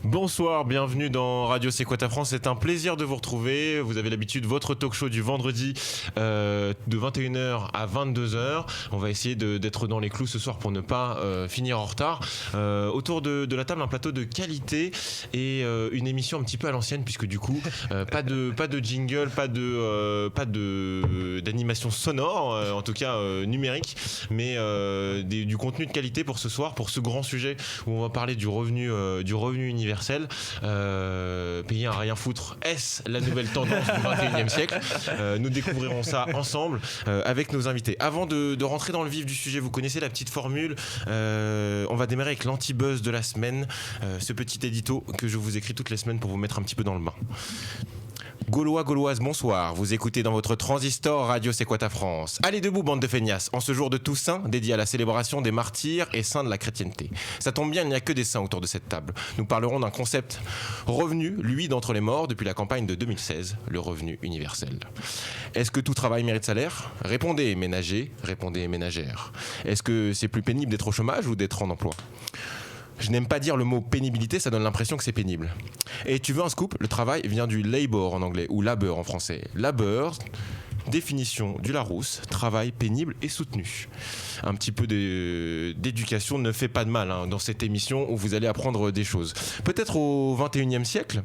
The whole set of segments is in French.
Bonsoir, bienvenue dans Radio C'est quoi ta France, c'est un plaisir de vous retrouver. Vous avez l'habitude, votre talk show du vendredi de 21h à 22h. On va essayer d'être dans les clous ce soir pour ne pas finir en retard. Autour de la table, un plateau de qualité et une émission un petit peu à l'ancienne puisque du coup, pas de jingle, pas d'animation sonore, en tout cas numérique, mais du contenu de qualité pour ce soir, pour ce grand sujet où on va parler du revenu universel. Payer à rien foutre, est-ce la nouvelle tendance du 21e siècle? Nous découvrirons ça ensemble avec nos invités. Avant de rentrer dans le vif du sujet, vous connaissez la petite formule. On va démarrer avec l'anti-buzz de la semaine, ce petit édito que je vous écris toutes les semaines pour vous mettre un petit peu dans le bain. Gaulois, Gauloises, bonsoir. Vous écoutez dans votre transistor Radio C'est quoi ta France. Allez debout, bande de feignasses, en ce jour de Toussaint, dédié à la célébration des martyrs et saints de la chrétienté. Ça tombe bien, il n'y a que des saints autour de cette table. Nous parlerons d'un concept revenu, lui, d'entre les morts, depuis la campagne de 2016, le revenu universel. Est-ce que tout travail mérite salaire? Répondez, ménagers, répondez, ménagères. Est-ce que c'est plus pénible d'être au chômage ou d'être en emploi? Je n'aime pas dire le mot pénibilité, ça donne l'impression que c'est pénible. Et tu veux un scoop? Le travail vient du labor en anglais, ou labeur en français. Labeur, définition du Larousse, travail pénible et soutenu. Un petit peu d'éducation ne fait pas de mal dans cette émission où vous allez apprendre des choses. Peut-être au 21e siècle.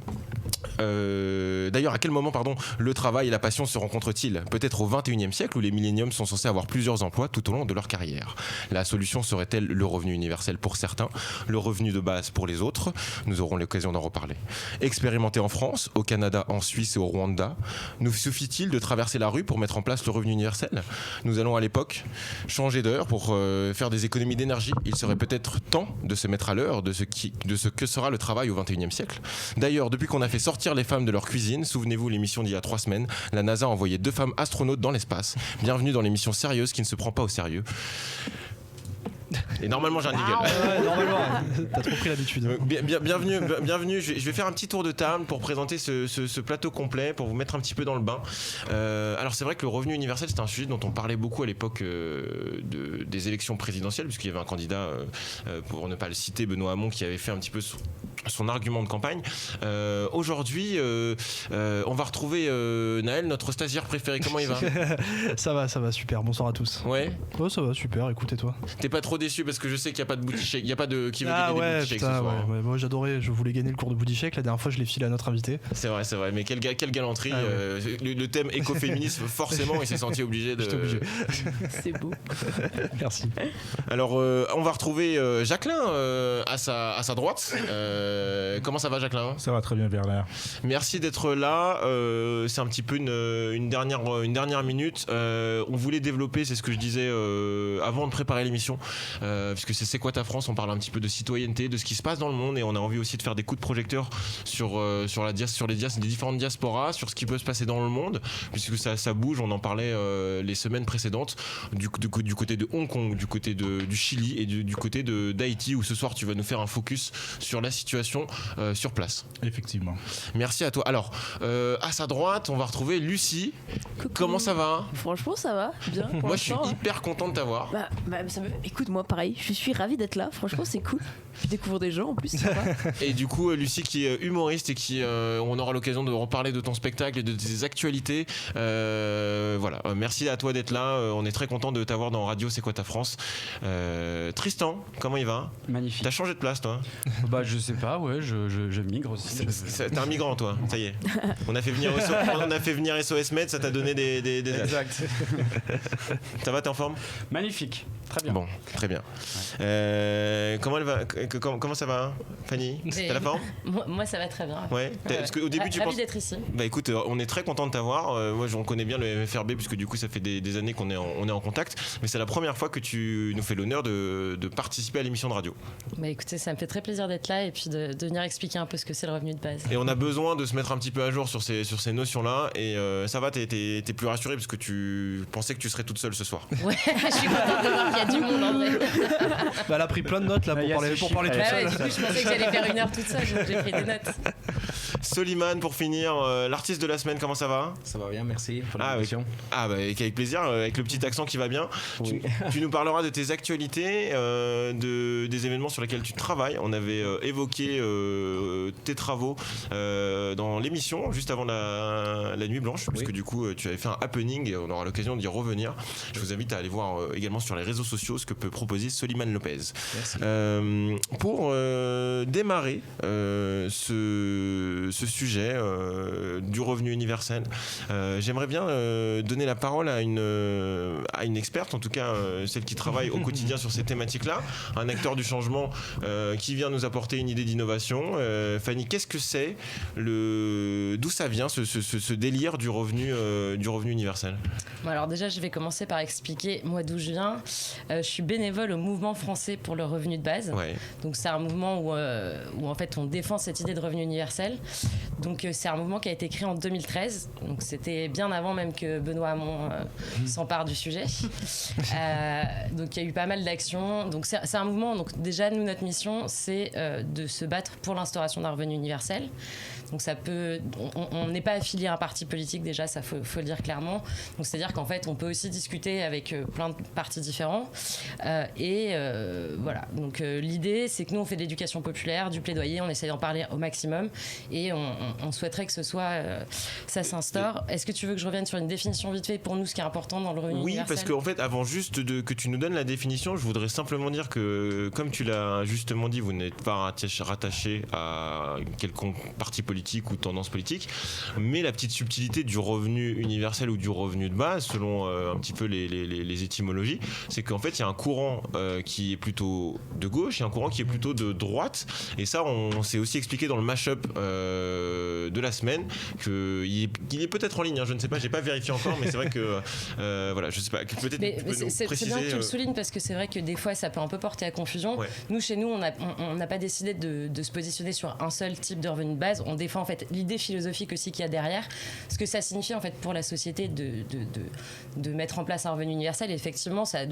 D'ailleurs, à quel moment, le travail et la passion se rencontrent-ils? Peut-être au 21e siècle où les milléniums sont censés avoir plusieurs emplois tout au long de leur carrière. La solution serait-elle le revenu universel pour certains, le revenu de base pour les autres? Nous aurons l'occasion d'en reparler. Expérimenté en France, au Canada, en Suisse et au Rwanda, nous suffit-il de traverser la rue pour mettre en place le revenu universel? Nous allons à l'époque changer d'heure pour faire des économies d'énergie. Il serait peut-être temps de se mettre à l'heure de ce que sera le travail au 21e siècle. D'ailleurs, depuis qu'on a fait sortir les femmes de leur cuisine, souvenez-vous l'émission d'il y a 3 semaines, la NASA a envoyé 2 femmes astronautes dans l'espace. Bienvenue dans l'émission sérieuse qui ne se prend pas au sérieux. Et normalement j'ai un jingle. Ouais, normalement, t'as trop pris l'habitude. Bienvenue. Je vais faire un petit tour de table pour présenter ce plateau complet, pour vous mettre un petit peu dans le bain. Alors c'est vrai que le revenu universel, c'est un sujet dont on parlait beaucoup à l'époque des élections présidentielles, puisqu'il y avait un candidat, pour ne pas le citer, Benoît Hamon, qui avait fait un petit peu son argument de campagne. Aujourd'hui, on va retrouver Naël, notre stagiaire préféré. Comment il va? Ça va, super. Bonsoir à tous. Ouais, ça va, super. Écoutez, toi. T'es pas trop déçu parce que je sais qu'il n'y a pas de booty shake, il n'y a pas de qui veut gagner des booty shakes ce soir. Ouais, moi j'adorais, je voulais gagner le cours de booty shake. La dernière fois, je l'ai filé à notre invité. C'est vrai, mais quelle galanterie. Le thème écoféminisme, forcément, il s'est senti obligé de. J'étais obligé. C'est beau. Merci. Alors, on va retrouver Jacqueline à sa droite. Comment ça va, Jacqueline? Ça va très bien, Bernard. Merci d'être là. C'est un petit peu une dernière minute. On voulait développer, c'est ce que je disais avant de préparer l'émission, puisque c'est quoi ta France, on parle un petit peu de citoyenneté, de ce qui se passe dans le monde, et on a envie aussi de faire des coups de projecteur sur les différentes diasporas, sur ce qui peut se passer dans le monde, puisque ça bouge. On en parlait les semaines précédentes du côté de Hong Kong, du côté du Chili et du côté d'Haïti, où ce soir tu vas nous faire un focus sur la situation sur place. Effectivement. Merci à toi. Alors, à sa droite, on va retrouver Lucie. Coucou. Comment ça va? Franchement, ça va bien. Moi, je suis hyper content de t'avoir. Écoute, moi, pareil, je suis ravie d'être là. Franchement, c'est cool. Je découvre des gens en plus. Ça va. Et du coup, Lucie, qui est humoriste et qui, on aura l'occasion de reparler de ton spectacle et de tes actualités. Voilà. Merci à toi d'être là. On est très content de t'avoir dans Radio C'est quoi ta France. Tristan, comment il va? Magnifique. T'as changé de place, toi? Bah, je sais pas, ouais, je migre aussi. T'es un migrant, toi. Ça y est. On a fait venir SOS Med, ça t'a donné des Exact. Ça va, t'es en forme? Magnifique. Très bien. Bon, très bien. Ouais. Comment ça va, Fanny? T'as la forme? Moi, ça va très bien. Ouais. Parce qu'au début, tu Ravi penses. d'être ici. Bah écoute, on est très content de t'avoir. Moi, on connaît bien le MFRB puisque du coup, ça fait des années qu'on est en contact. Mais c'est la première fois que tu nous fais l'honneur de participer à l'émission de radio. Bah écoutez, ça me fait très plaisir d'être là et puis de venir expliquer un peu ce que c'est le revenu de base. Et on a besoin de se mettre un petit peu à jour sur ces notions-là. Et ça va, t'es plus rassurée parce que tu pensais que tu serais toute seule ce soir. Ouais, je suis contente de voir qu'il y a du monde en vrai. Bah, elle a pris plein de notes là pour parler toute seule. Ouais, du coup, je pensais que j'allais faire 1 heure toute seule, donc j'ai pris des notes. Soliman, pour finir, l'artiste de la semaine, comment ça va? Ça va bien, merci pour Ah, l'invitation. Avec plaisir, avec le petit accent qui va bien. Oui. Tu nous parleras de tes actualités, des événements sur lesquels tu travailles. On avait évoqué tes travaux dans l'émission juste avant la nuit blanche, puisque du coup tu avais fait un happening et on aura l'occasion d'y revenir. Je vous invite à aller voir également sur les réseaux sociaux ce que peut proposer Soliman Lopez. Merci. Pour démarrer ce sujet du revenu universel, j'aimerais bien donner la parole à une experte, en tout cas celle qui travaille au quotidien sur ces thématiques-là, un acteur du changement qui vient nous apporter une idée d'innovation. Fanny, qu'est-ce que c'est, d'où ça vient ce délire du revenu universel? Bon, alors déjà, je vais commencer par expliquer moi d'où je viens. Je suis bénévole au mouvement français pour le revenu de base. Ouais. Donc c'est un mouvement où en fait on défend cette idée de revenu universel. Donc c'est un mouvement qui a été créé en 2013. Donc c'était bien avant même que Benoît Hamon s'empare du sujet. Donc il y a eu pas mal d'actions. Donc c'est un mouvement. Donc déjà nous, notre mission, c'est de se battre pour l'instauration d'un revenu universel. Donc ça peut, on n'est pas affilié à un parti politique déjà, ça faut le dire clairement. Donc c'est-à-dire qu'en fait on peut aussi discuter avec plein de partis différents. Voilà. Donc l'idée, c'est que nous on fait de l'éducation populaire, du plaidoyer, on essaie d'en parler au maximum et on souhaiterait que ce soit ça s'instaure. Est-ce que tu veux que je revienne sur une définition vite fait pour nous, ce qui est important dans le revenu universel? Oui, parce qu'en fait, avant juste que tu nous donnes la définition, je voudrais simplement dire que, comme tu l'as justement dit, vous n'êtes pas rattaché à quelconque parti politique ou tendance politique, mais la petite subtilité du revenu universel ou du revenu de base, selon un petit peu les étymologies, c'est qu'en fait, il y a un courant qui est plutôt de gauche et un courant qui est plutôt de droite. Et ça, on s'est aussi expliqué dans le mash-up de la semaine, qu'il est peut-être en ligne, hein, je ne sais pas, j'ai pas vérifié encore, mais c'est vrai que voilà, je sais pas, peut-être Mais tu peux nous c'est préciser. bien que tu le soulignes parce que c'est vrai que des fois ça peut un peu porter à confusion. Ouais. Nous, chez nous, on n'a pas décidé de se positionner sur un seul type de revenu de base. On défend en fait l'idée philosophique aussi qu'il y a derrière, ce que ça signifie en fait pour la société de mettre en place un revenu universel. Et effectivement, ça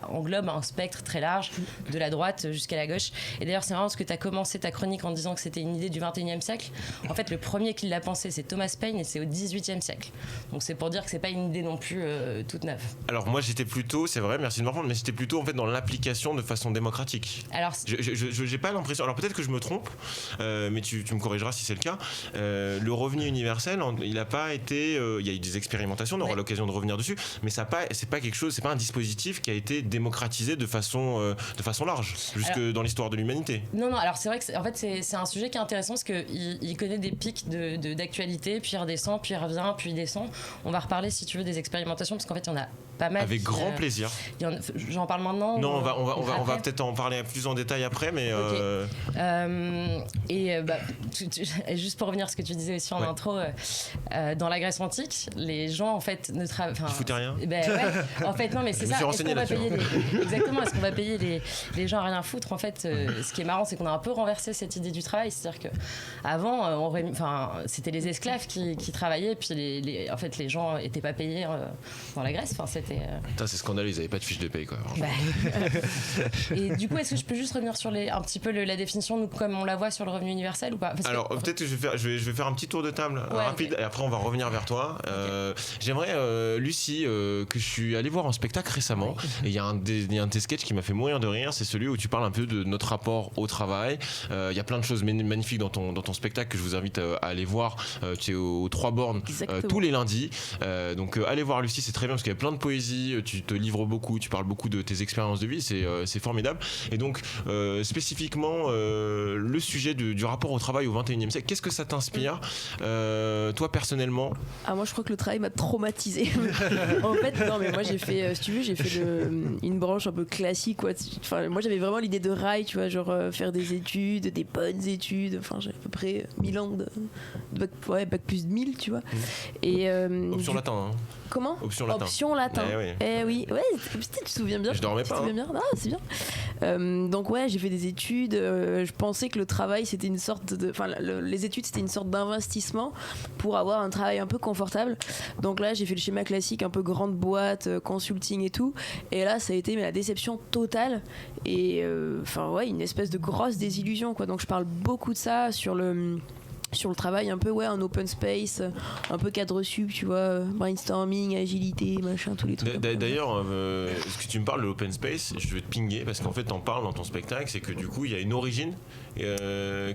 englobe un spectre très large, de la droite jusqu'à la gauche. Et d'ailleurs, c'est marrant parce que tu as commencé ta chronique en disant que c'était une idée du 21e siècle. En fait, le premier qui l'a pensé, c'est Thomas Paine, et c'est au 18e siècle. Donc c'est pour dire que c'est pas une idée non plus toute neuve. Alors moi j'étais plutôt, c'est vrai, merci de me reprendre, mais j'étais plutôt en fait dans l'application de façon démocratique. Alors, j'ai pas l'impression, alors peut-être que je me trompe, mais tu me corrigeras si c'est le cas. Le revenu universel, il n'a pas été, il y a eu des expérimentations, on aura l'occasion de revenir dessus, mais c'est pas quelque chose, c'est pas un dispositif qui a été démocratisé de façon large jusque dans l'histoire de l'humanité. Non, alors c'est vrai que c'est un sujet qui est intéressant parce qu'il connaît des pics d'actualité, puis il redescend, puis il revient, puis il descend. On va reparler si tu veux des expérimentations parce qu'en fait il y en a pas mal. Avec grand plaisir. J'en parle maintenant? Non, on va peut-être en parler plus en détail après, mais. Juste pour revenir à ce que tu disais aussi en intro, dans la Grèce antique, les gens en fait ne travaillent. Ils foutaient rien. En fait, non, mais c'est ça. Exactement. Est-ce qu'on va payer les gens à rien foutre? En fait, ce qui est marrant, c'est qu'on a un peu renversé cette idée du travail. C'est-à-dire que avant, c'était les esclaves qui travaillaient, puis en fait, les gens n'étaient pas payés dans la Grèce. Enfin, c'était. Putain, c'est scandaleux. Ils n'avaient pas de fiche de paye, quoi. Et du coup, est-ce que je peux juste revenir sur un petit peu la définition, nous, comme on la voit sur le revenu universel ou pas? Alors, peut-être que je vais faire un petit tour de table rapide, et après on va revenir vers toi. J'aimerais, Lucie, que je suis allé voir un spectacle récemment, et il y a un de tes sketchs qui m'a fait mourir de rire, c'est celui où tu parles un peu de notre rapport au travail. Il y a plein de choses magnifiques dans ton spectacle que je vous invite à aller voir. Tu es aux 3 bornes tous les lundis. Donc allez voir Lucie, c'est très bien parce qu'il y a plein de poésie, tu te livres beaucoup, tu parles beaucoup de tes expériences de vie, c'est formidable. Et donc spécifiquement le sujet du rapport au travail au 21e siècle, qu'est-ce que ça t'inspire toi personnellement? Moi je crois que le travail m'a traumatisée. En fait, non mais moi j'ai fait, si tu veux, une branche un peu classique quoi. Enfin, moi j'avais vraiment l'idée de rail, tu vois, genre faire des études, des bonnes études. Enfin, j'ai à peu près 1000 ans de bac plus de 1000, tu vois. Et option latin, hein. Comment? Option latin. Oui. Ouais, tu te souviens bien. Je dormais pas. Bien. Ah, c'est bien. Donc ouais, j'ai fait des études. Je pensais que le travail c'était une sorte de, les études c'était une sorte d'investissement pour avoir un travail un peu confortable. Donc là, j'ai fait le schéma classique, un peu grande boîte, consulting et tout. Et là, ça a été la déception totale et une espèce de grosse désillusion quoi. Donc je parle beaucoup de ça sur sur le travail un peu en open space, un peu cadre sub, tu vois, brainstorming, agilité, machin, tous les trucs. D'ailleurs, ce que tu me parles de l'open space, je vais te pinguer parce qu'en fait t'en parles dans ton spectacle, c'est que du coup il y a une origine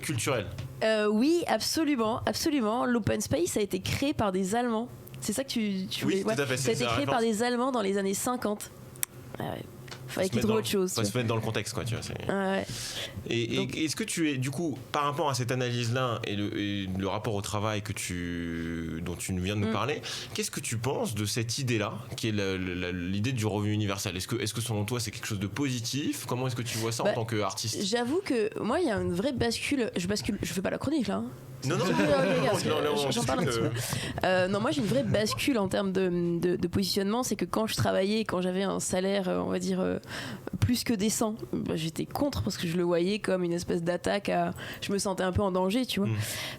culturelle. Oui, absolument. L'open space a été créé par des Allemands. C'est ça que tu voulais. Oui, tout à fait. Ça a été créé par des Allemands dans les années 50. Ah ouais. Fallait qu'ils trouvent autre chose. Faut se mettre dans le contexte, quoi, tu vois. Ouais. Donc, est-ce que tu es, du coup, par rapport à cette analyse-là et le rapport au travail dont tu viens de nous parler, qu'est-ce que tu penses de cette idée-là, qui est l'idée du revenu universel ? Est-ce que selon toi, c'est quelque chose de positif ? Comment est-ce que tu vois ça en tant qu'artiste ? J'avoue que moi, il y a une vraie bascule. Je fais pas la chronique là. Non, j'en parle un petit peu. Non, moi j'ai une vraie bascule en termes de positionnement, c'est que quand je travaillais, quand j'avais un salaire, on va dire, plus que décent, j'étais contre parce que je le voyais comme une espèce d'attaque je me sentais un peu en danger, tu vois.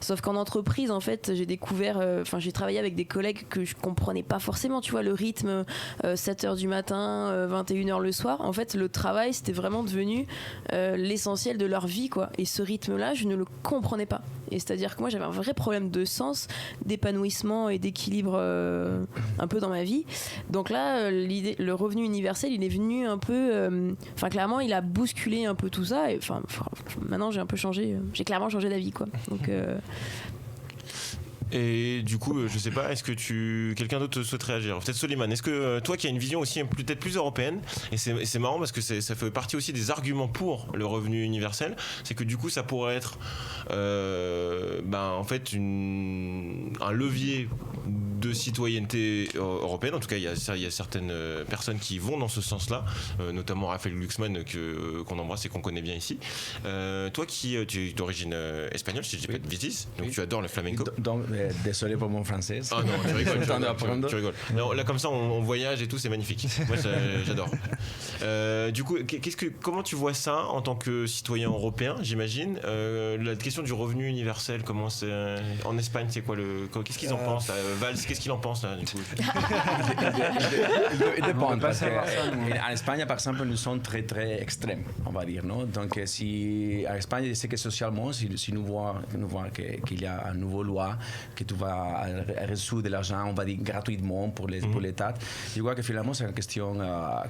Sauf qu'en entreprise, en fait, j'ai découvert, j'ai travaillé avec des collègues que je comprenais pas forcément, tu vois, le rythme, 7h du matin, 21h le soir. En fait, le travail, c'était vraiment devenu l'essentiel de leur vie, quoi. Et ce rythme-là, je ne le comprenais pas. Et c'est-à-dire que moi j'avais un vrai problème de sens, d'épanouissement et d'équilibre un peu dans ma vie. Donc là, le revenu universel, il est venu un peu... clairement, il a bousculé un peu tout ça. Et maintenant, j'ai un peu changé. J'ai clairement changé d'avis, quoi. Donc... Et du coup, je sais pas, est-ce que quelqu'un d'autre souhaite réagir ? Peut-être Soliman, est-ce que toi qui as une vision aussi peut-être plus européenne, et c'est marrant parce que ça fait partie aussi des arguments pour le revenu universel, c'est que du coup ça pourrait être en fait un levier de citoyenneté européenne. En tout cas, il y a certaines personnes qui vont dans ce sens-là, notamment Raphaël Glucksmann qu'on embrasse et qu'on connaît bien ici. Toi tu es d'origine espagnole, si je dis pas de bêtises, donc tu adores le flamenco. Désolé pour mon français. Ah non, tu rigoles. Non, là comme ça on voyage et tout, c'est magnifique. Moi j'adore. Du coup, comment tu vois ça en tant que citoyen européen, j'imagine, la question du revenu universel, comment c'est en Espagne, c'est quoi qu'est-ce qu'ils en pensent là, Valls, qu'est-ce qu'il en pense là du coup? Il dépend parce qu'en Espagne par exemple nous sommes très très extrêmes, on va dire, non? Donc si en Espagne c'est que socialement si nous voyons qu'il y a une nouvelle loi que tu vas reçu de l'argent, on va dire gratuitement pour l'État. Je crois que finalement c'est une question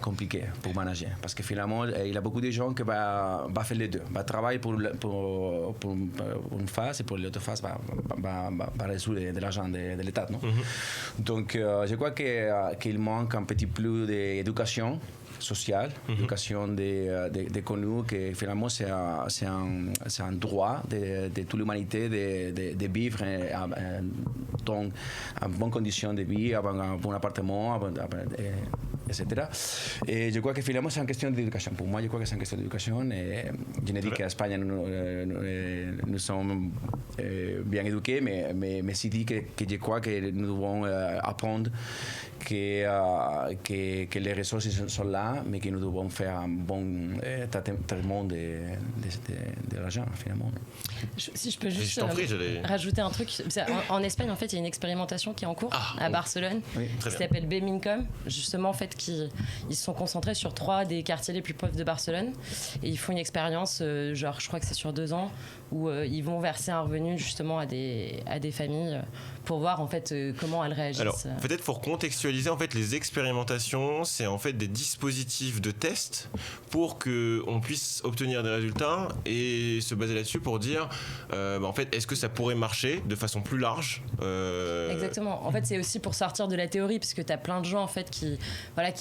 compliquée pour manager parce que finalement il y a beaucoup de gens qui vont faire les deux, va travailler pour une face et pour l'autre face va reçu de l'argent de l'État, non? Donc je crois qu'il manque un petit peu d'éducation sociale, éducation des connus, que finalement c'est un droit de toute l'humanité de vivre dans une bonne condition de vie, avec un bon appartement, etc. Et je crois que finalement c'est une question d'éducation. Pour moi, je crois que c'est une question d'éducation. Je ne dis qu'en Espagne nous sommes bien éduqués, mais je dis que je crois que nous devons apprendre que les ressources sont là, mais que nous devons faire un bon traitement de l'argent, finalement. Si je peux juste rajouter un truc. En Espagne, en fait, il y a une expérimentation qui est en cours à Barcelone, qui s'appelle Bemincom, justement, en fait, ils se sont concentrés sur 3 des quartiers les plus pauvres de Barcelone, et ils font une expérience, genre, je crois que c'est sur 2 ans, où ils vont verser un revenu, justement, à des familles pour voir, en fait, comment elles réagissent. Alors, peut-être pour contextualiser, en fait, les expérimentations, c'est en fait des dispositifs de test pour qu'on puisse obtenir des résultats et se baser là-dessus pour dire, en fait, est-ce que ça pourrait marcher de façon plus large Exactement. En fait, c'est aussi pour sortir de la théorie, parce que tu as plein de gens, en fait, qui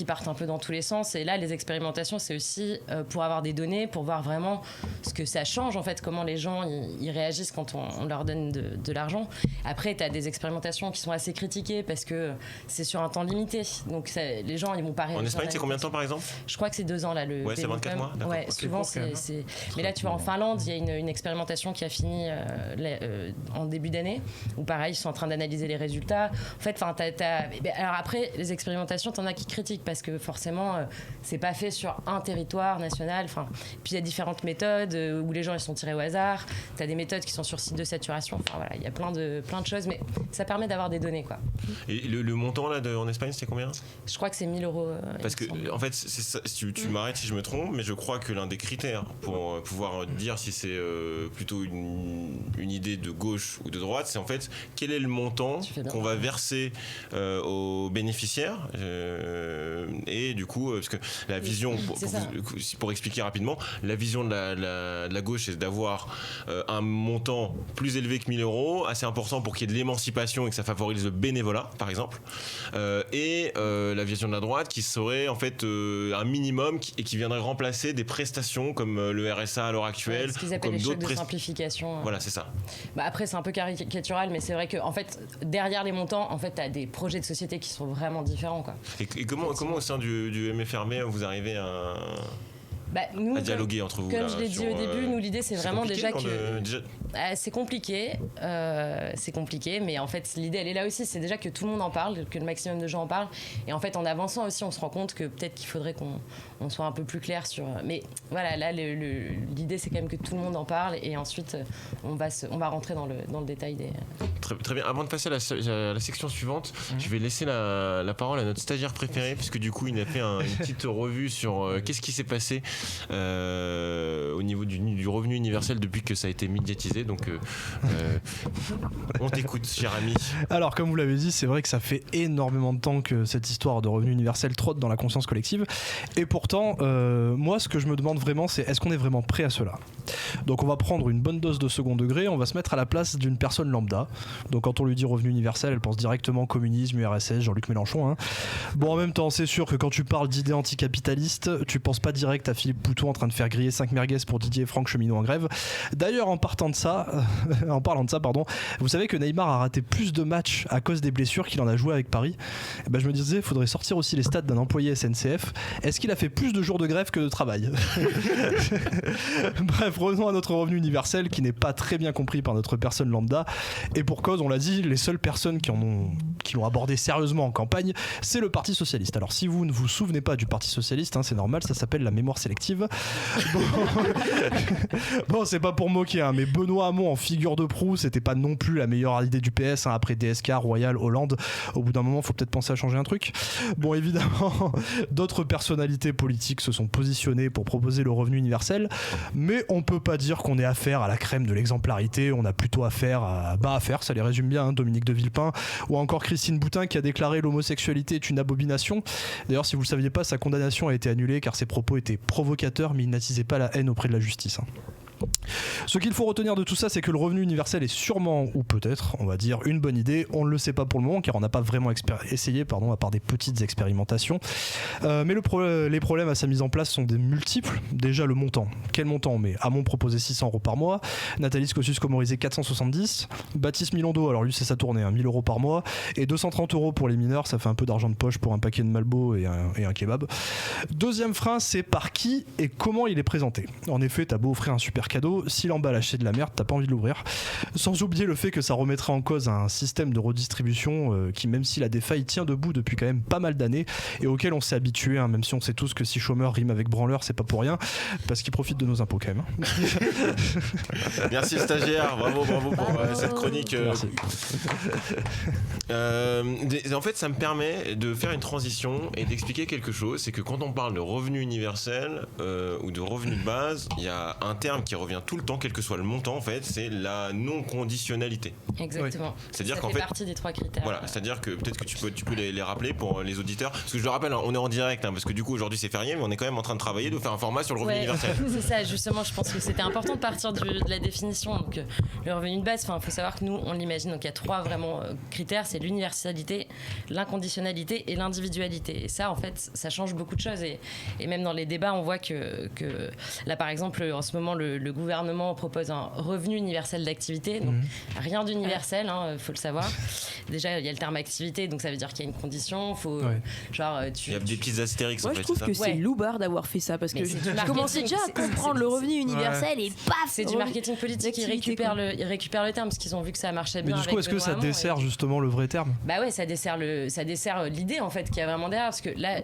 partent un peu dans tous les sens. Et là, les expérimentations, c'est aussi pour avoir des données, pour voir vraiment ce que ça change, en fait, comment les gens ils réagissent quand on leur donne de l'argent. Après, tu as des expérimentations qui sont assez critiquées parce que c'est sur un temps limité. Donc, les gens, ils vont pas réagir. En Espagne, c'est combien de temps, par exemple ? Je crois que c'est 2 ans, là. C'est 24 mois. Ouais, souvent, c'est... Mais là, tu vois, en Finlande, il y a une expérimentation qui a fini en début d'année, où pareil, ils sont en train d'analyser les résultats. En fait, alors après, les expérimentations, t'en as qui critiquent parce que forcément, c'est pas fait sur un territoire national. Puis il y a différentes méthodes où les gens ils sont tirés au hasard. T'as des méthodes qui sont sur site de saturation. Voilà, il y a plein de choses, mais ça permet d'avoir des données, quoi. Et le montant là en Espagne, c'est combien ? Je crois que c'est 1 000 €. Parce que en fait, fait, c'est ça, si tu m'arrêtes si je me trompe, mais je crois que l'un des critères pour pouvoir dire si c'est plutôt une idée de gauche ou de droite, c'est en fait quel est le montant qu'on va verser aux bénéficiaires. Et du coup, parce que la vision, pour expliquer rapidement, la vision de la gauche, c'est d'avoir un montant plus élevé que 1 000 euros, assez important pour qu'il y ait de l'émancipation et que ça favorise le bénévolat, par exemple. Et la vision de la droite qui serait en fait un minimum et qui viendrait remplacer des prestations comme le RSA à l'heure actuelle, ce qu'ils appellent comme les chèques d'autres de simplification. Voilà, c'est ça. Après, c'est un peu caricatural, mais c'est vrai que en fait, derrière les montants, en fait, t'as des projets de société qui sont vraiment différents, quoi. Et comment au sein du MFRB vous arrivez nous, à dialoguer entre vous? Comme je l'ai dit au début, nous l'idée c'est vraiment déjà que c'est compliqué, mais en fait l'idée elle est là aussi, c'est déjà que tout le monde en parle, que le maximum de gens en parlent, et en fait en avançant aussi on se rend compte que peut-être qu'il faudrait qu'on soit un peu plus clair sur. Mais voilà, là l'idée c'est quand même que tout le monde en parle, et ensuite on va rentrer dans le détail des. Très bien. Avant de passer à la section suivante, je vais laisser la parole à notre stagiaire préféré, puisque du coup il a fait une petite revue sur qu'est-ce qui s'est passé au niveau du revenu universel depuis que ça a été médiatisé. Donc on t'écoute, cher ami. Alors comme vous l'avez dit, c'est vrai que ça fait énormément de temps que cette histoire de revenu universel trotte dans la conscience collective, et pourtant moi ce que je me demande vraiment, c'est est-ce qu'on est vraiment prêt à cela? Donc on va prendre une bonne dose de second degré, on va se mettre à la place d'une personne lambda. Donc quand on lui dit revenu universel, elle pense directement communisme, URSS, Jean-Luc Mélenchon, hein. Bon, en même temps c'est sûr que quand tu parles d'idées anticapitalistes, tu penses pas direct à Philippe Poutou en train de faire griller 5 merguez pour Didier et Franck Cheminot en grève. D'ailleurs, en parlant de ça, vous savez que Neymar a raté plus de matchs à cause des blessures qu'il en a joué avec Paris. Et je me disais, il faudrait sortir aussi les stats d'un employé SNCF. Est-ce qu'il a fait plus de jours de grève que de travail? Bref, revenons à notre revenu universel qui n'est pas très bien compris par notre personne lambda. Et pour cause, on l'a dit, les seules personnes qui l'ont abordé sérieusement en campagne, c'est le Parti Socialiste. Alors si vous ne vous souvenez pas du Parti Socialiste, c'est normal, ça s'appelle la mémoire sélective. Bon, c'est pas pour moquer, hein, mais Benoît Hamon en figure de proue, c'était pas non plus la meilleure idée du PS, hein, après DSK, Royal, Hollande. Au bout d'un moment, faut peut-être penser à changer un truc. Bon, évidemment, d'autres personnalités politiques se sont positionnées pour proposer le revenu universel, mais on peut pas dire qu'on ait affaire à la crème de l'exemplarité. On a plutôt affaire à ça les résume bien, hein, Dominique de Villepin, ou encore Christine Boutin qui a déclaré l'homosexualité est une abomination. D'ailleurs, si vous le saviez pas, sa condamnation a été annulée car ses propos étaient provocateurs, mais il n'attisait pas la haine auprès de la justice, hein. Ce qu'il faut retenir de tout ça, c'est que le revenu universel est sûrement, ou peut-être, on va dire, une bonne idée. On ne le sait pas pour le moment, car on n'a pas vraiment essayé, à part des petites expérimentations. Mais les problèmes à sa mise en place sont des multiples. Déjà, le montant. Quel montant on met? Hamon proposait 600 € par mois, Nathalie Kosciusko-Morizet 470, Baptiste Milondo, alors lui c'est sa tournée, 1 000 € par mois, et 230 € pour les mineurs, ça fait un peu d'argent de poche pour un paquet de Malbo et un kebab. Deuxième frein, c'est par qui et comment il est présenté. En effet, t'as beau offrir un super cadeau, si l'emballage c'est de la merde, t'as pas envie de l'ouvrir. Sans oublier le fait que ça remettrait en cause un système de redistribution qui, même s'il a des failles, tient debout depuis quand même pas mal d'années et auquel on s'est habitué, hein, même si on sait tous que si chômeur rime avec branleur, c'est pas pour rien, parce qu'il profite de nos impôts quand même. Merci stagiaire, bravo pour cette chronique. En fait, ça me permet de faire une transition et d'expliquer quelque chose. C'est que quand on parle de revenu universel ou de revenu de base, il y a un terme qui revient tout le temps, quel que soit le montant, en fait, c'est la non-conditionnalité. Exactement. Oui. C'est-à-dire ça qu'en fait fait, partie des 3 critères. Voilà, c'est-à-dire que peut-être que tu peux les rappeler pour les auditeurs. Parce que je le rappelle, on est en direct, hein, parce que du coup aujourd'hui c'est férié, mais on est quand même en train de travailler, de faire un format sur le revenu universel. C'est ça, justement, je pense que c'était important de partir de la définition. Donc, le revenu de base, il faut savoir que nous, on l'imagine. Donc, il y a 3 vraiment critères, c'est l'universalité, l'inconditionnalité et l'individualité. Et ça, en fait, ça change beaucoup de choses. Et même dans les débats, on voit que là, par exemple, en ce moment, le gouvernement propose un revenu universel d'activité. Donc, rien d'universel, faut le savoir. Déjà, il y a le terme activité, donc ça veut dire qu'il y a une condition. Faut, il y a des petits astérix. Moi, en fait, je trouve que c'est loupard d'avoir fait ça parce que je commençais déjà à comprendre le revenu universel et paf. C'est du marketing politique. Ils récupèrent le terme parce qu'ils ont vu que ça marchait bien. Mais du coup, est-ce que ça dessert justement le vrai terme? Bah ouais, ça dessert l'idée en fait qu'il y a vraiment derrière, parce que là,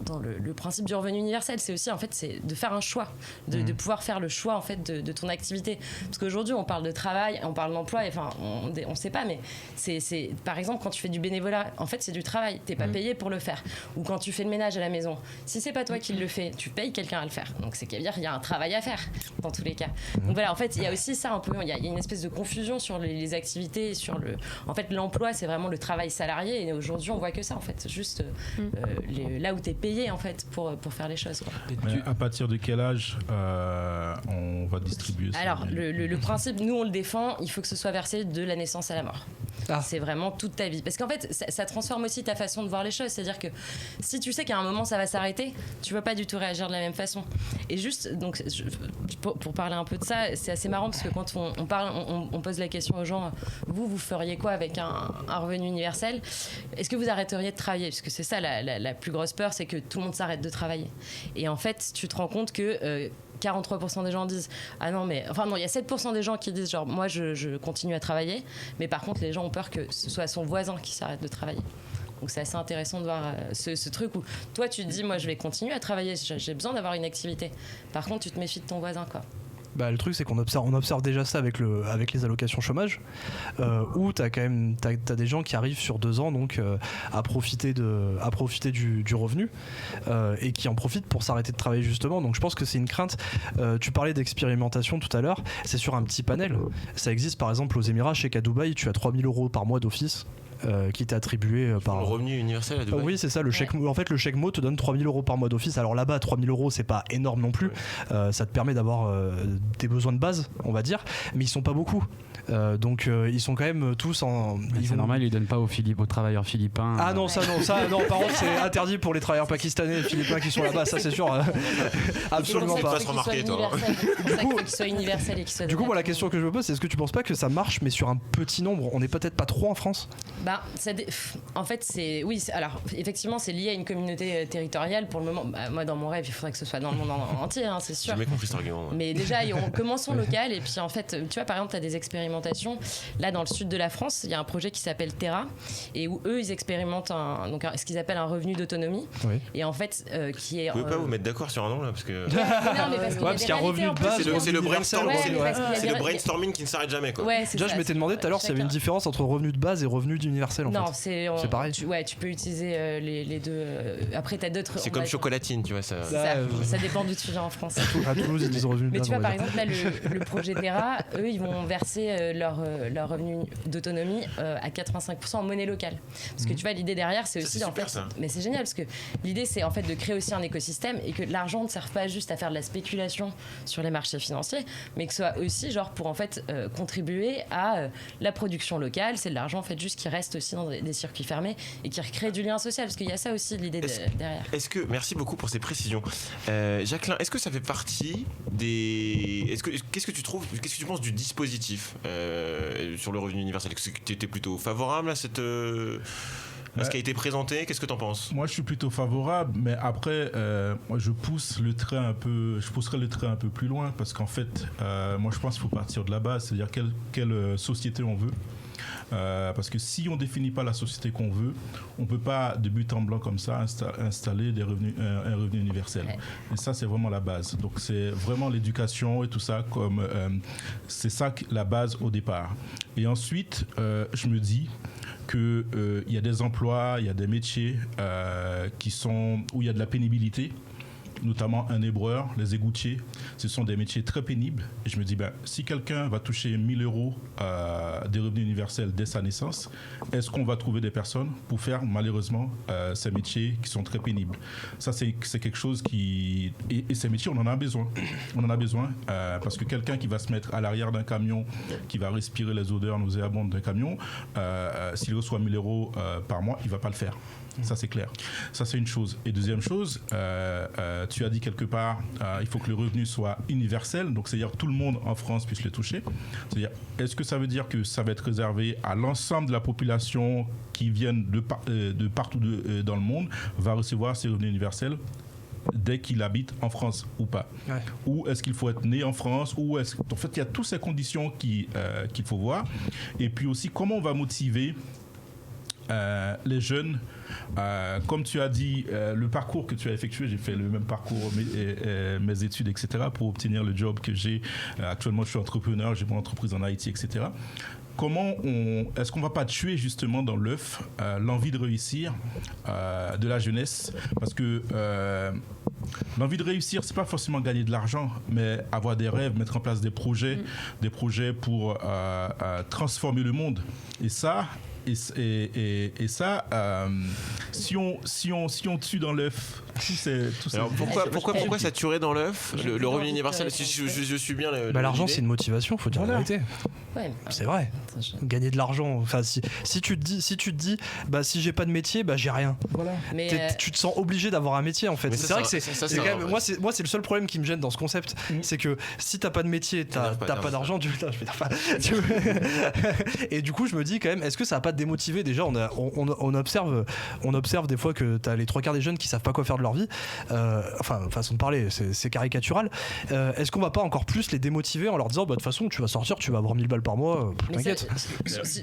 dans le principe du revenu universel, c'est aussi en fait c'est de faire un choix, de pouvoir faire le choix en fait fait de ton activité. Parce qu'aujourd'hui on parle de travail, on parle d'emploi, enfin on sait pas, mais c'est par exemple quand tu fais du bénévolat, en fait c'est du travail, t'es pas payé pour le faire. Ou quand tu fais le ménage à la maison, si c'est pas toi qui le fais, tu payes quelqu'un à le faire. Donc c'est qu'il y a un travail à faire dans tous les cas. Donc voilà, en fait il y a aussi ça un peu, il y a une espèce de confusion sur les activités, sur en fait l'emploi c'est vraiment le travail salarié, et aujourd'hui on voit que ça en fait, juste là où t'es payé en fait pour faire les choses, quoi. Mais à partir de quel âge on va distribuer ça? Alors le principe, nous on le défend, il faut que ce soit versé de la naissance à la mort. C'est vraiment toute ta vie, parce qu'en fait ça transforme aussi ta façon de voir les choses, c'est-à-dire que si tu sais qu'à un moment ça va s'arrêter, tu vas pas du tout réagir de la même façon. Et juste donc pour parler un peu de ça, c'est assez marrant parce que quand on pose la question aux gens, vous feriez quoi avec un revenu universel? Est-ce que vous arrêteriez de travailler? Parce que c'est ça la plus grosse peur, c'est que tout le monde s'arrête de travailler. Et en fait tu te rends compte que 43% des gens disent ah non, mais enfin non, il y a 7% des gens qui disent genre moi je continue à travailler, mais par contre les gens ont peur que ce soit son voisin qui s'arrête de travailler. Donc c'est assez intéressant de voir ce truc où toi tu te dis moi je vais continuer à travailler, j'ai besoin d'avoir une activité, par contre tu te méfies de ton voisin, quoi. Bah, le truc c'est qu'on observe déjà ça avec les allocations chômage, où t'as des gens qui arrivent sur 2 ans donc à profiter du revenu, et qui en profitent pour s'arrêter de travailler justement. Donc je pense que c'est une crainte. Tu parlais d'expérimentation tout à l'heure, c'est sur un petit panel. Ça existe par exemple aux Émirats, je sais qu'à Dubaï tu as 3 000 € par mois d'office qui t'est attribué par le revenu universel à Dubaï. Oui, c'est ça, le chèque. En fait, le chèque mot te donne 3 000 € par mois d'office. Alors là-bas, 3 000 €, c'est pas énorme non plus. Ça te permet d'avoir tes besoins de base, on va dire, mais ils sont pas beaucoup. Donc ils sont quand même tous en. C'est normal, ils donnent pas aux travailleurs philippins. Ah non, ça non. Par contre, c'est interdit pour les travailleurs pakistanais et philippins qui sont là-bas, ça c'est sûr. Absolument pas. Pas se remarquer, toi. Qu'il soit universel et qu'il soit. Du coup, moi, la question que je me pose, c'est est-ce que tu penses pas que ça marche, mais sur un petit nombre? On n'est peut-être pas trop en France. Bah, en fait, alors effectivement, c'est lié à une communauté territoriale pour le moment. Bah, moi, dans mon rêve, il faudrait que ce soit dans le monde entier, hein, c'est sûr. J'ai jamais compris cet argument. Ouais. Mais déjà, commençons local. Et puis, en fait, tu vois, par exemple, tu as des expérimentations. Là, dans le sud de la France, il y a un projet qui s'appelle Terra, et où eux, ils expérimentent ce qu'ils appellent un revenu d'autonomie. Oui. Et en fait, qui est. Vous pouvez pas vous mettre d'accord sur un nom là, parce que. Non, mais parce qu'il y a un revenu de base. C'est le brainstorming. C'est le brainstorming qui ne s'arrête jamais, quoi. Ouais, déjà, je m'étais demandé tout à l'heure s'il y avait une différence entre revenu de base et revenu universel. En non, fait. c'est pareil. Tu peux utiliser les deux. Après, t'as d'autres. C'est comme chocolatine, tu vois ça. Ça dépend d'où tu viens en France. À Toulouse, ils disent revenu de base. Mais tu vois, par exemple, là, le projet Terra, eux, ils vont verser leur revenu d'autonomie à 85% en monnaie locale. Parce que tu vois, l'idée derrière, c'est aussi. C'est super, ça. Mais c'est génial, parce que l'idée, c'est en fait de créer aussi un écosystème et que l'argent ne serve pas juste à faire de la spéculation sur les marchés financiers, mais que ce soit aussi genre pour en fait contribuer à la production locale. C'est de l'argent en fait juste qui reste aussi dans des circuits fermés et qui recrée du lien social, parce qu'il y a ça aussi l'idée derrière. Merci beaucoup pour ces précisions. Jacqueline, est-ce que ça fait partie des... Qu'est-ce que tu penses du dispositif sur le revenu universel? Est-ce que tu étais plutôt favorable à ce qui a été présenté? Qu'est-ce que tu en penses? Moi, je suis plutôt favorable, mais après, moi, je pousserai le train un peu plus loin, parce qu'en fait, moi, je pense qu'il faut partir de la base, c'est-à-dire quelle société on veut. Parce que si on ne définit pas la société qu'on veut, on ne peut pas de but en blanc comme ça installer un revenu universel. Ouais. Et ça, c'est vraiment la base. Donc c'est vraiment l'éducation et tout ça, c'est ça la base au départ. Et ensuite, je me dis qu'il y a des emplois, il y a des métiers où il y a de la pénibilité, notamment un ébreur, les égoutiers. Ce sont des métiers très pénibles. Et je me dis, si quelqu'un va toucher 1 000 € des revenus universels dès sa naissance, est-ce qu'on va trouver des personnes pour faire malheureusement ces métiers qui sont très pénibles? Ça, c'est quelque chose qui... Et ces métiers, on en a besoin. On en a besoin parce que quelqu'un qui va se mettre à l'arrière d'un camion, qui va respirer les odeurs nauséabondes d'un camion, s'il reçoit 1 000 € par mois, il ne va pas le faire. Ça, c'est clair. Ça, c'est une chose. Et deuxième chose, tu as dit quelque part, il faut que le revenu soit universel, donc c'est-à-dire tout le monde en France puisse le toucher. C'est-à-dire, est-ce que ça veut dire que ça va être réservé à l'ensemble de la population qui viennent de partout dans le monde, va recevoir ces revenus universels dès qu'il habite en France ou pas? Ouais. Ou est-ce qu'il faut être né en France? En fait, il y a toutes ces conditions qu'il faut voir. Et puis aussi, comment on va motiver les jeunes, comme tu as dit, le parcours que tu as effectué, j'ai fait le même parcours, mes études, etc., pour obtenir le job que j'ai. Actuellement, je suis entrepreneur, j'ai mon entreprise en Haïti, etc. Est-ce qu'on ne va pas tuer justement dans l'œuf l'envie de réussir de la jeunesse? Parce que l'envie de réussir, c'est pas forcément gagner de l'argent, mais avoir des rêves, mettre en place des projets pour transformer le monde. Et ça, si on tue dans l'œuf, tout c'est. Alors pourquoi ça tuerait dans l'œuf le revenu universel? Si je suis bien. L'argent, c'est une motivation, faut dire la vérité. Ouais. C'est vrai. Gagner de l'argent. Enfin, si tu te dis, bah si j'ai pas de métier, bah j'ai rien. Voilà. Mais tu te sens obligé d'avoir un métier en fait. C'est vrai que c'est quand même, moi c'est le seul problème qui me gêne dans ce concept, c'est que si t'as pas de métier, t'as pas d'argent. Et du coup, je me dis quand même, est-ce que ça va pas te démotiver? Déjà, on observe des fois que t'as les 3/4 des jeunes qui savent pas quoi faire de leur vie. Enfin, façon de parler, c'est caricatural. Est-ce qu'on va pas encore plus les démotiver en leur disant, bah de toute façon, tu vas sortir, tu vas avoir 1000 balles par mois, t'inquiète.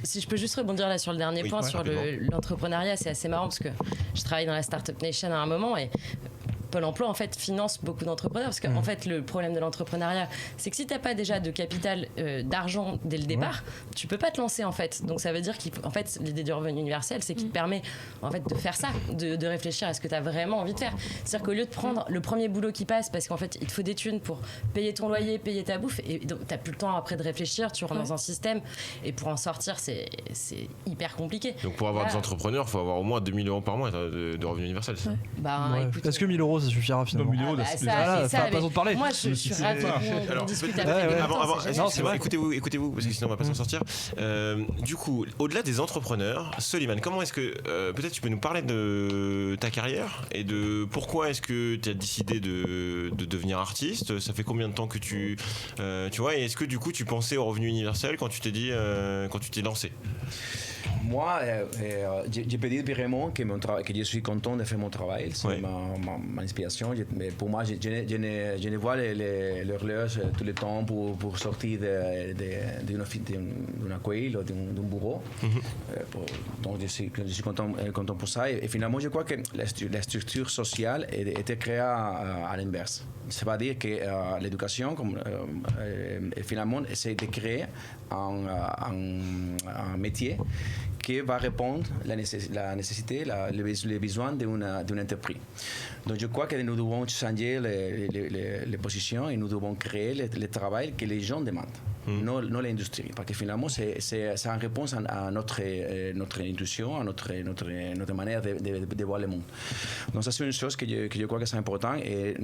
Si je peux juste rebondir là sur le dernier point, sur l'entrepreneuriat, c'est assez marrant parce que je travaille dans la Startup Nation à un moment et Pôle emploi en fait finance beaucoup d'entrepreneurs parce qu'en fait le problème de l'entrepreneuriat c'est que si t'as pas déjà de capital d'argent dès le départ, tu peux pas te lancer en fait. Donc ça veut dire qu'en fait l'idée du revenu universel c'est qu'il te permet en fait de faire ça, de réfléchir à ce que t'as vraiment envie de faire. C'est-à-dire qu'au lieu de prendre le premier boulot qui passe parce qu'en fait il te faut des thunes pour payer ton loyer, payer ta bouffe et donc t'as plus le temps après de réfléchir, tu rentres dans un système et pour en sortir c'est hyper compliqué. Donc pour avoir des entrepreneurs, il faut avoir au moins 2 000 euros par mois de revenu universel. Ça. Écoute, est-ce que 1 000 euros ça suffira finalement? 2 000 euros, pas besoin de parler. Moi je suis ravie qu'on discute après. Écoutez-vous, parce que sinon on va pas s'en sortir. Du coup, au-delà des entrepreneurs, Soliman, comment est-ce que peut-être tu peux nous parler de ta carrière et de pourquoi est-ce que tu as décidé de devenir artiste? Ça fait combien de temps que tu vois, et est-ce que du coup tu pensais au revenu universel quand tu t'es dit quand tu t'es lancé? Moi, je peux dire vraiment que je suis content de faire mon travail. C'est ma inspiration. Mais pour moi, je ne vois l'horloge tout le temps pour sortir d'une accueil ou d'un bureau. Donc, je suis content pour ça. Et finalement, je crois que la structure sociale était créée à l'inverse. Ça veut dire que l'éducation, finalement, c'est de créer un métier qui va répondre à la nécessité, les besoins d'une entreprise. Donc je crois que nous devons changer les positions et nous devons créer le travail que les gens demandent, non l'industrie. Parce que finalement, c'est en réponse à notre intuition, à notre manière de voir le monde. Donc ça, c'est une chose que je crois que c'est important. Et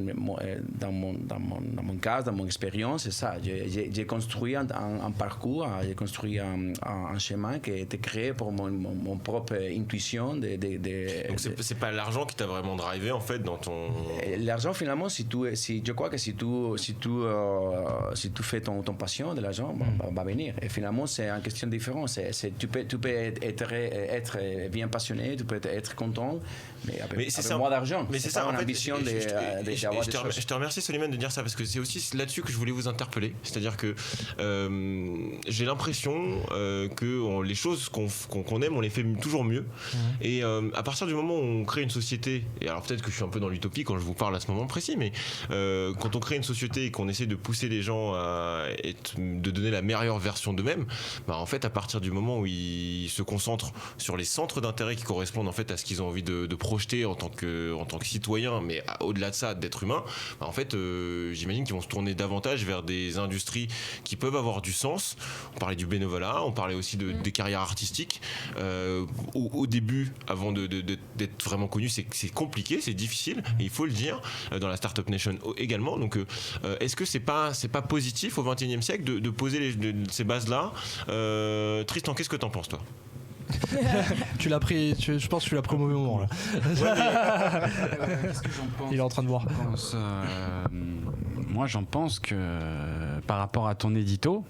dans mon cas, dans mon expérience, c'est ça. J'ai construit un parcours, j'ai construit un chemin qui a été créé pour mon propre intuition. Donc c'est pas l'argent qui t'a vraiment drivé en fait dans ton... L'argent finalement, je crois que si tu fais ton passion de l'argent, va venir. Et finalement, c'est une question différente. Tu peux être bien passionné, tu peux être content, mais avec moins d'argent. Mais c'est ça, une ambition d'avoir des choses. Je te remercie, Soliman, de dire ça, parce que c'est aussi là-dessus que je voulais vous interpeller. C'est-à-dire que j'ai l'impression que les choses qu'on aime, on les fait toujours mieux. Et à partir du moment où on crée une société, et alors peut-être que je suis un peu dans l'utopie quand je vous parle à ce moment précis, mais quand on crée une société et qu'on essaie de pousser les gens de donner la meilleure version d'eux-mêmes, bah en fait à partir du moment où ils se concentrent sur les centres d'intérêt qui correspondent en fait à ce qu'ils ont envie de projeter en tant que citoyen, mais au-delà de ça d'être humain, bah en fait j'imagine qu'ils vont se tourner davantage vers des industries qui peuvent avoir du sens. On parlait du bénévolat, on parlait aussi des carrières artistiques. Au début, avant d'être vraiment connu, c'est compliqué, c'est difficile, et il faut le dire, dans la Startup Nation également. Donc est-ce que c'est pas positif au XXIe siècle de poser ces bases-là? Tristan, qu'est-ce que t'en penses, toi? Tu l'as pris, je pense que tu l'as pris au mauvais moment là. Qu'est-ce que j'en pense? Il est en train de voir. Moi j'en pense que par rapport à ton édito,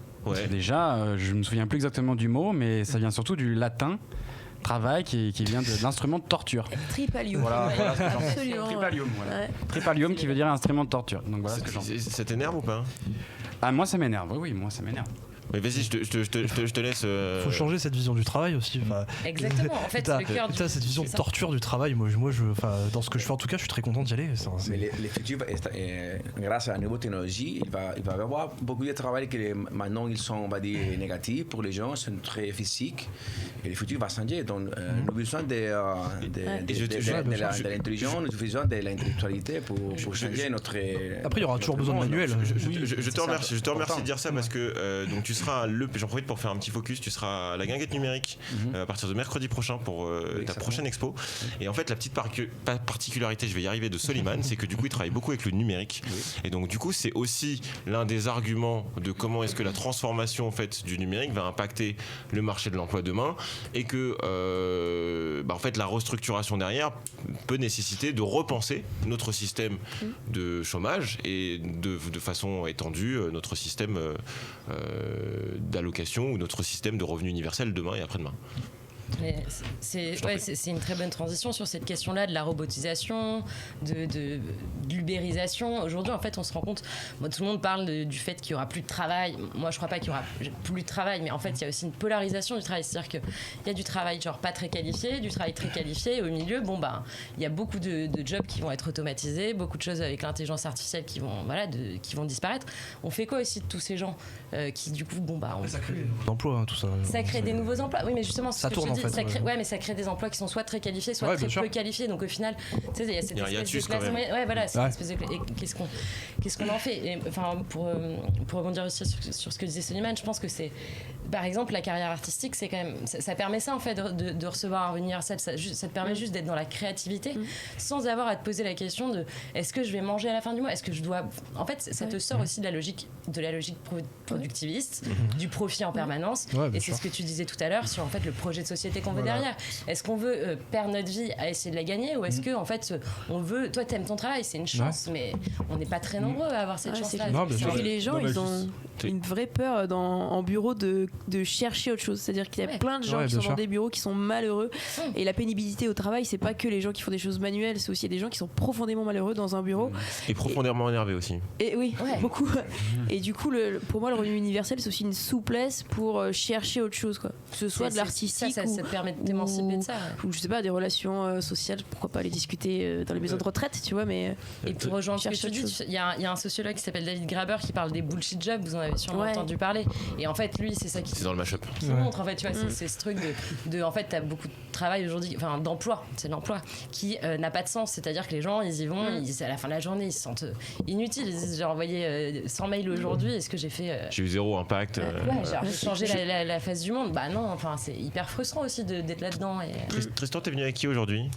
déjà je me souviens plus exactement du mot, mais ça vient surtout du latin travail qui vient de l'instrument de torture. Tripalium. Voilà ce que j'en pense. Absolument. Tripalium, voilà. Ouais. Tripalium qui veut dire instrument de torture. Donc voilà ce que j'en pense. Ça t'énerve ou pas? Ah, moi ça m'énerve, oui, moi ça m'énerve. Mais vas-y, je te laisse. Faut changer cette vision du travail aussi. Enfin, Exactement. En fait, le cœur t'as cette vision de torture du travail. Moi, dans ce que je fais, en tout cas, je suis très content d'y aller. Mais le futur, grâce à la nouvelle technologie, il va y avoir beaucoup de travail que maintenant ils sont, on va dire, négatifs pour les gens, sont très physiques. Et le futur va changer. Donc, nous avons besoin de l'intelligence, nous avons besoin de l'intellectualité pour changer notre. Après, il y aura toujours besoin de manuel. Je te remercie de dire ça parce que donc tu seras j'en profite pour faire un petit focus. Tu seras à la Guinguette numérique à partir de mercredi prochain pour ta prochaine expo. Et en fait, la petite particularité, je vais y arriver, de Soliman, c'est que du coup, il travaille beaucoup avec le numérique. Et donc, du coup, c'est aussi l'un des arguments de comment est-ce que la transformation en fait du numérique va impacter le marché de l'emploi demain, et que en fait, la restructuration derrière peut nécessiter de repenser notre système de chômage et de façon étendue notre système d'allocation ou notre système de revenu universel demain et après-demain. Mais c'est une très bonne transition sur cette question-là de la robotisation, de l'ubérisation. Aujourd'hui, en fait, on se rend compte, tout le monde parle du fait qu'il n'y aura plus de travail. Moi, je ne crois pas qu'il y aura plus de travail, mais en fait, il y a aussi une polarisation du travail. C'est-à-dire qu'il y a du travail genre pas très qualifié, du travail très qualifié, et au milieu, il y a beaucoup de jobs qui vont être automatisés, beaucoup de choses avec l'intelligence artificielle qui vont disparaître. On fait quoi aussi de tous ces gens qui, du coup, ça crée des nouveaux emplois, tout ça. Ça crée des nouveaux emplois. Oui, mais justement, ça tourne en fait. Mais ça crée des emplois qui sont soit très qualifiés, soit très peu qualifiés. Donc au final, tu sais, il y a cette espèce de classe. Ouais, voilà, cette espèce de. Et qu'est-ce qu'on en fait? Et, enfin, pour rebondir aussi sur ce que disait Soliman, je pense que c'est, par exemple, la carrière artistique, c'est quand même, ça permet ça en fait de recevoir un revenu universel. Ça te permet juste d'être dans la créativité, sans avoir à te poser la question de est-ce que je vais manger à la fin du mois? Est-ce que je dois? En fait, ça te sort aussi de la logique productiviste, du profit en permanence. Et c'est ce que tu disais tout à l'heure sur en fait le projet de société qu'on veut derrière. Est-ce qu'on veut perdre notre vie à essayer de la gagner, ou est-ce que en fait on veut, toi t'aimes ton travail, c'est une chance, mais on n'est pas très nombreux à avoir cette chance-là. Et les gens, ils ont une vraie peur en bureau de chercher autre chose. C'est-à-dire qu'il y a plein de gens qui sont dans des bureaux qui sont malheureux. Et la pénibilité au travail, c'est pas que les gens qui font des choses manuelles, c'est aussi des gens qui sont profondément malheureux dans un bureau. Et profondément énervés aussi. Et oui, beaucoup. Et du coup, pour moi, le revenu universel, c'est aussi une souplesse pour chercher autre chose, quoi. Que ce soit de l'artistique ça te permet de t'émanciper de ça. Ou je sais pas, des relations sociales, pourquoi pas les discuter dans les maisons de retraite, tu vois, mais. Et pour rejoindre ce que tu dis, il y a un sociologue qui s'appelle David Graeber qui parle des bullshit jobs, vous en avez sûrement entendu parler. Et en fait, lui, c'est ça qui. C'est dans le mashup. Qui montre, en fait, tu vois, c'est ce truc de. En fait, t'as beaucoup de travail aujourd'hui, enfin, d'emploi, c'est l'emploi, qui n'a pas de sens. C'est-à-dire que les gens, ils y vont, à la fin de la journée, ils se sentent inutiles. Ils disent, j'ai envoyé 100 mails aujourd'hui, est-ce que j'ai fait. J'ai eu zéro impact. J'ai changé la face du monde. Bah non, enfin, c'est hyper frustrant aussi d'être là-dedans. Et... Tristan, t'es venu avec qui aujourd'hui?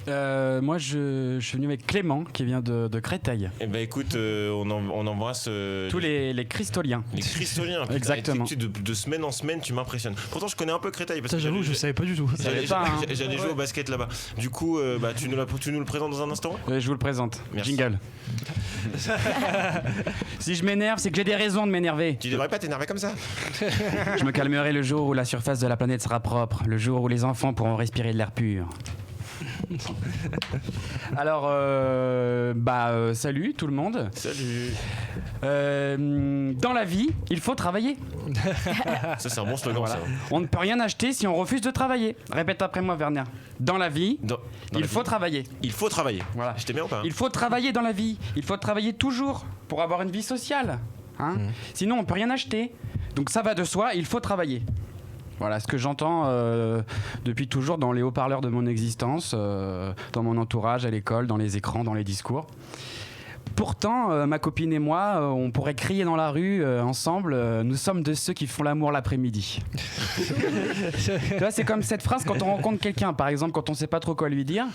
Moi, je suis venu avec Clément qui vient de Créteil. Eh ben écoute, on embrasse tous les Cristoliens. Les Cristoliens. Exactement. De semaine en semaine, tu m'impressionnes. Pourtant, je connais un peu Créteil. Parce que j'avoue, je savais pas du tout. J'allais jouer au basket là-bas. Du coup, tu nous le présentes dans un instant? Je vous le présente. Merci. Jingle. Si je m'énerve, c'est que j'ai des raisons de m'énerver. Tu devrais pas t'énerver comme ça. Je me calmerai le jour où la surface de la planète sera propre, le jour où les enfants pourront respirer de l'air pur. Alors, salut tout le monde. Salut. Dans la vie, il faut travailler. Ça, c'est un bon slogan, ça. On ne peut rien acheter si on refuse de travailler. Répète après moi, Werner. Dans la vie, il faut travailler. Il faut travailler. Voilà. Je t'ai bien ou pas? Il faut travailler dans la vie. Il faut travailler toujours pour avoir une vie sociale. Sinon, on ne peut rien acheter. Donc ça va de soi, il faut travailler. Voilà ce que j'entends depuis toujours dans les haut-parleurs de mon existence, dans mon entourage, à l'école, dans les écrans, dans les discours. Pourtant, ma copine et moi, on pourrait crier dans la rue ensemble, nous sommes de ceux qui font l'amour l'après-midi. Tu vois, c'est comme cette phrase quand on rencontre quelqu'un, par exemple, quand on ne sait pas trop quoi lui dire,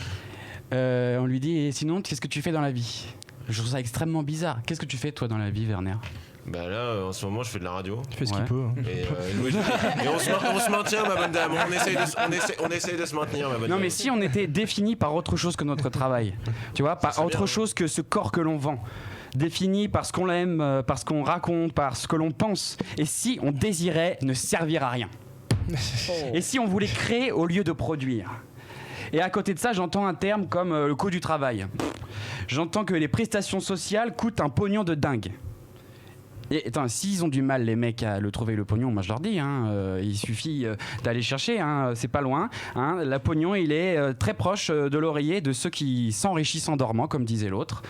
on lui dit « Et sinon, qu'est-ce que tu fais dans la vie ?» Je trouve ça extrêmement bizarre. Qu'est-ce que tu fais, toi, dans la vie, Werner ? Bah là, en ce moment, je fais de la radio. Tu fais ce qu'il peut. Et on se maintient, ma bonne dame. On essaye de se maintenir, ma bonne dame. Non, mais si on était défini par autre chose que notre travail, tu vois, par autre chose que ce corps que l'on vend, défini par ce qu'on aime, par ce qu'on raconte, par ce que l'on pense, et si on désirait ne servir à rien, et si on voulait créer au lieu de produire. Et à côté de ça, j'entends un terme comme le coût du travail. J'entends que les prestations sociales coûtent un pognon de dingue. Et attends, s'ils ont du mal, les mecs, à le trouver le pognon, moi je leur dis, il suffit d'aller chercher, c'est pas loin. Le pognon, il est très proche de l'oreiller de ceux qui s'enrichissent en dormant, comme disait l'autre.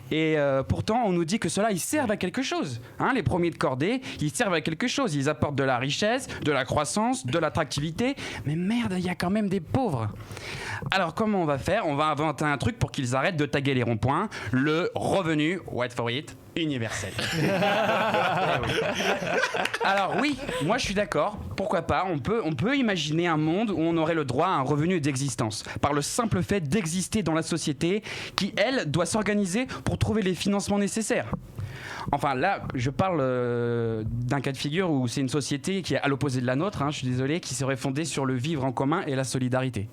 Et pourtant, on nous dit que ceux-là, ils servent à quelque chose. Les premiers de cordée, ils servent à quelque chose. Ils apportent de la richesse, de la croissance, de l'attractivité. Mais merde, il y a quand même des pauvres. Alors, comment on va faire ? On va inventer un truc pour qu'ils arrêtent de taguer les ronds-points. Le revenu, wait for it, universel. Alors oui, moi je suis d'accord. Pourquoi pas ? On peut imaginer un monde où on aurait le droit à un revenu d'existence par le simple fait d'exister dans la société qui, elle, doit s'organiser pour trouver les financements nécessaires. Enfin là, je parle d'un cas de figure où c'est une société qui est à l'opposé de la nôtre, je suis désolé, qui serait fondée sur le vivre en commun et la solidarité.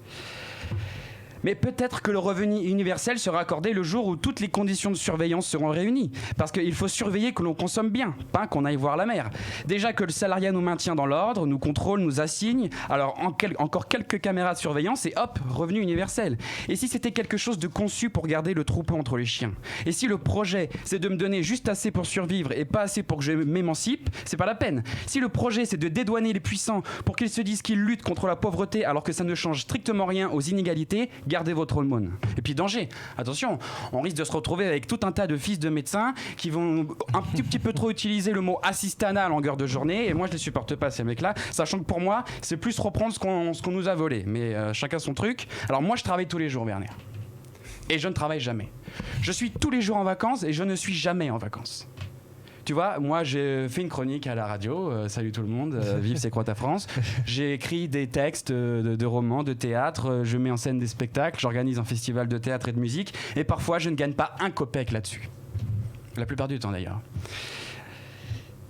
Mais peut-être que le revenu universel sera accordé le jour où toutes les conditions de surveillance seront réunies. Parce qu'il faut surveiller que l'on consomme bien, pas qu'on aille voir la mer. Déjà que le salariat nous maintient dans l'ordre, nous contrôle, nous assigne. Alors encore quelques caméras de surveillance et hop, revenu universel. Et si c'était quelque chose de conçu pour garder le troupeau entre les chiens ? Et si le projet, c'est de me donner juste assez pour survivre et pas assez pour que je m'émancipe, c'est pas la peine. Si le projet, c'est de dédouaner les puissants pour qu'ils se disent qu'ils luttent contre la pauvreté alors que ça ne change strictement rien aux inégalités, gardez votre aumône. Et puis danger, attention, on risque de se retrouver avec tout un tas de fils de médecins qui vont un petit peu trop utiliser le mot assistanat à longueur de journée, et moi je les supporte pas ces mecs-là, sachant que pour moi c'est plus reprendre ce qu'on nous a volé, mais chacun son truc. Alors moi je travaille tous les jours, Werner, et je ne travaille jamais. Je suis tous les jours en vacances et je ne suis jamais en vacances. Tu vois, moi j'ai fait une chronique à la radio, salut tout le monde, vive C'est quoi ta France. J'ai écrit des textes de romans, de théâtre, je mets en scène des spectacles, j'organise un festival de théâtre et de musique, et parfois je ne gagne pas un copec là-dessus. La plupart du temps d'ailleurs.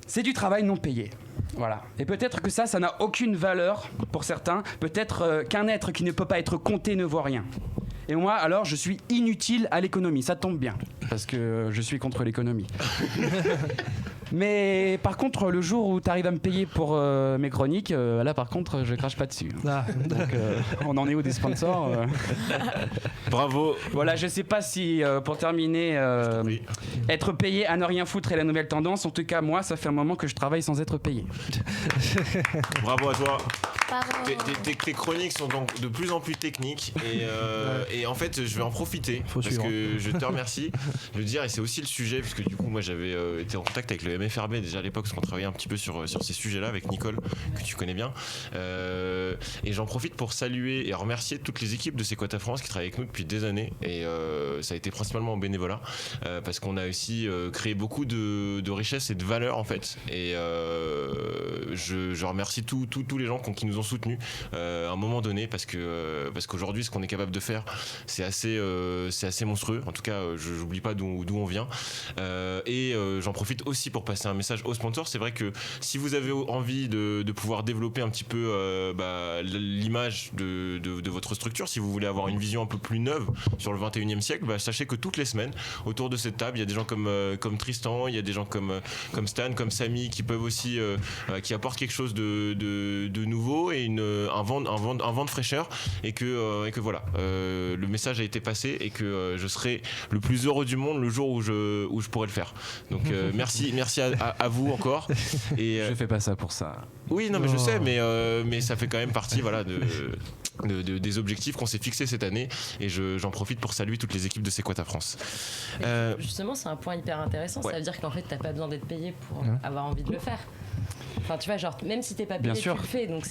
C'est du travail non payé. Voilà. Et peut-être que ça n'a aucune valeur pour certains, peut-être qu'un être qui ne peut pas être compté ne vaut rien. Et moi, alors, je suis inutile à l'économie. Ça tombe bien, parce que je suis contre l'économie. Mais par contre, le jour où tu arrives à me payer pour mes chroniques, là, par contre, je crache pas dessus. Donc, on en est où des sponsors Bravo. Voilà, je sais pas si, pour terminer, être payé à ne rien foutre est la nouvelle tendance. En tout cas, moi, ça fait un moment que je travaille sans être payé. Bravo à toi. Tes chroniques sont donc de plus en plus techniques et en fait je vais en profiter que je te remercie de le dire, et c'est aussi le sujet parce que du coup moi j'avais été en contact avec le MFRB déjà à l'époque parce qu'on travaillait un petit peu sur ces sujets-là avec Nicole que tu connais bien, et j'en profite pour saluer et remercier toutes les équipes de C'est quoi ta France qui travaillent avec nous depuis des années, et ça a été principalement en bénévolat parce qu'on a aussi créé beaucoup de richesses et de valeurs en fait, et je remercie tous les gens qui nous ont soutenus à un moment donné parce qu'aujourd'hui ce qu'on est capable de faire c'est assez monstrueux. En tout cas j'oublie pas d'où on vient, et j'en profite aussi pour passer un message aux sponsors. C'est vrai que si vous avez envie de pouvoir développer un petit peu l'image de votre structure, si vous voulez avoir une vision un peu plus neuve sur le 21e siècle, sachez que toutes les semaines autour de cette table il y a des gens comme Tristan, il y a des gens comme Stan, comme Samy qui peuvent aussi qui apportent quelque chose de nouveau et un vent de fraîcheur, et que voilà, le message a été passé et que je serai le plus heureux du monde le jour où je pourrai le faire. Donc merci à vous encore. Et je fais pas ça pour ça. Oui, non mais je sais, mais ça fait quand même partie des objectifs qu'on s'est fixés cette année, et j'en profite pour saluer toutes les équipes de C'est quoi ta France. Justement, c'est un point hyper intéressant. Ouais. Ça veut dire qu'en fait t'as pas besoin d'être payé pour avoir envie de le faire. Enfin, tu vois, genre, même si t'es pas payé, tu le fais. Donc,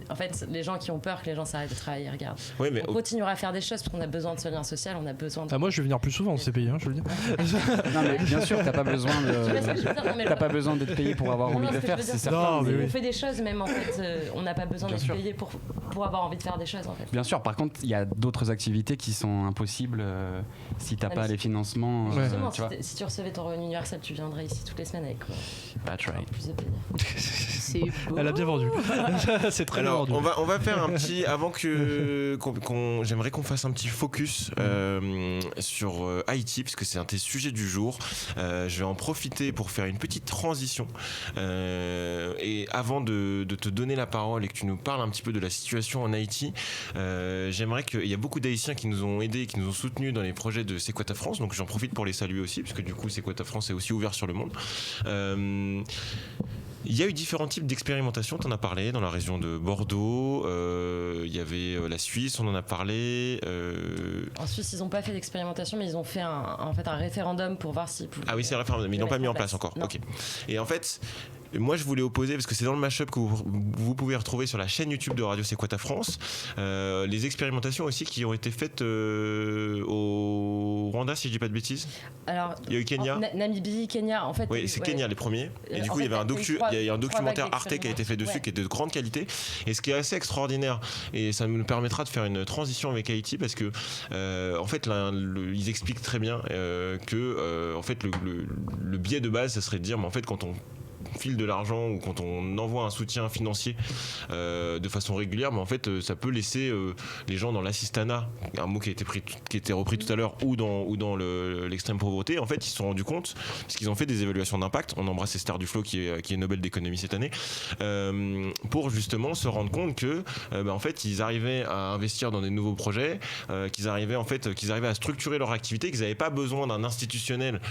en fait, les gens qui ont peur que les gens s'arrêtent de travailler, regarde. Oui, mais on continuera à faire des choses parce qu'on a besoin de ce lien social, on a besoin de... moi, je vais venir plus souvent, c'est payé, je veux le dire. Non, mais bien sûr, t'as pas besoin t'as pas besoin d'être payé pour avoir envie de le faire, c'est certain. On fait des choses, même en fait, on n'a pas besoin d'être payé pour avoir envie de faire des choses, en fait. Bien sûr, par contre, il y a d'autres activités qui sont impossibles si t'as pas les financements. Justement, si tu recevais ton revenu universel, tu viendrais ici toutes les semaines avec quoi. That's right. Plus de plaisir. C'est beau. Elle a bien vendu. C'est très bien Alors, vendu. on va faire un petit. Avant que. J'aimerais qu'on fasse un petit focus sur Haïti, parce que c'est un des sujets du jour. Je vais en profiter pour faire une petite transition. Et avant de te donner la parole et que tu nous parles un petit peu de la situation en Haïti, j'aimerais qu'il y a beaucoup d'Haïtiens qui nous ont aidés, qui nous ont soutenus dans les projets de C'est quoi ta France. Donc j'en profite pour les saluer aussi, parce que du coup, C'est quoi ta France est aussi ouvert sur le monde. Il y a eu différents types d'expérimentations, tu en as parlé, dans la région de Bordeaux, il y avait la Suisse, on en a parlé. En Suisse, ils n'ont pas fait d'expérimentation, mais ils ont fait en fait un référendum pour voir si. Ah oui, c'est un référendum, mais ils n'ont pas mis en place encore. Non. Ok. Et en fait, moi je voulais opposer, parce que c'est dans le mashup que vous pouvez retrouver sur la chaîne YouTube de Radio C'est quoi ta France, les expérimentations aussi qui ont été faites au Rwanda, si je dis pas de bêtises. Alors, il y a eu Kenya. Namibie, Kenya, en fait. Oui, c'est Kenya les premiers. Et du coup, il y avait il y a un documentaire Arte qui a été fait dessus, qui est de grande qualité. Et ce qui est assez extraordinaire, et ça nous permettra de faire une transition avec Haïti, parce que en fait, ils expliquent très bien que en fait, le biais de base, ça serait de dire, mais en fait, quand on file de l'argent ou quand on envoie un soutien financier de façon régulière, mais en fait ça peut laisser les gens dans l'assistanat, un mot qui a été repris tout à l'heure, ou dans l'extrême pauvreté. En fait, ils se sont rendus compte, parce qu'ils ont fait des évaluations d'impact, on embrasse Esther Duflo qui est Nobel d'économie cette année, pour justement se rendre compte que en fait ils arrivaient à investir dans des nouveaux projets, qu'ils arrivaient à structurer leur activité, qu'ils n'avaient pas besoin d'un institutionnel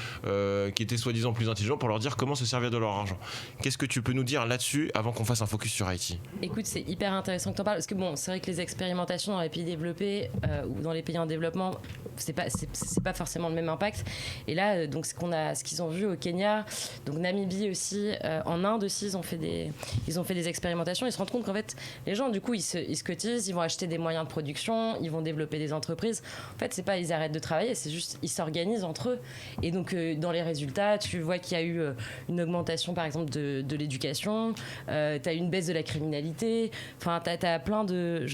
qui était soi-disant plus intelligent pour leur dire comment se servir de leur argent. Qu'est-ce que tu peux nous dire là-dessus avant qu'on fasse un focus sur Haïti ? Écoute, c'est hyper intéressant que tu en parles, parce que bon, c'est vrai que les expérimentations dans les pays développés ou dans les pays en développement, c'est pas forcément le même impact. Et là, donc ce qu'ils ont vu au Kenya, donc Namibie aussi, en Inde aussi, ils ont fait des expérimentations. Ils se rendent compte qu'en fait, les gens, du coup, ils se cotisent, ils vont acheter des moyens de production, ils vont développer des entreprises. En fait, c'est pas ils arrêtent de travailler, c'est juste ils s'organisent entre eux. Et donc, dans les résultats, tu vois qu'il y a eu une augmentation, par exemple, de l'éducation, t'as une baisse de la criminalité, enfin t'as plein de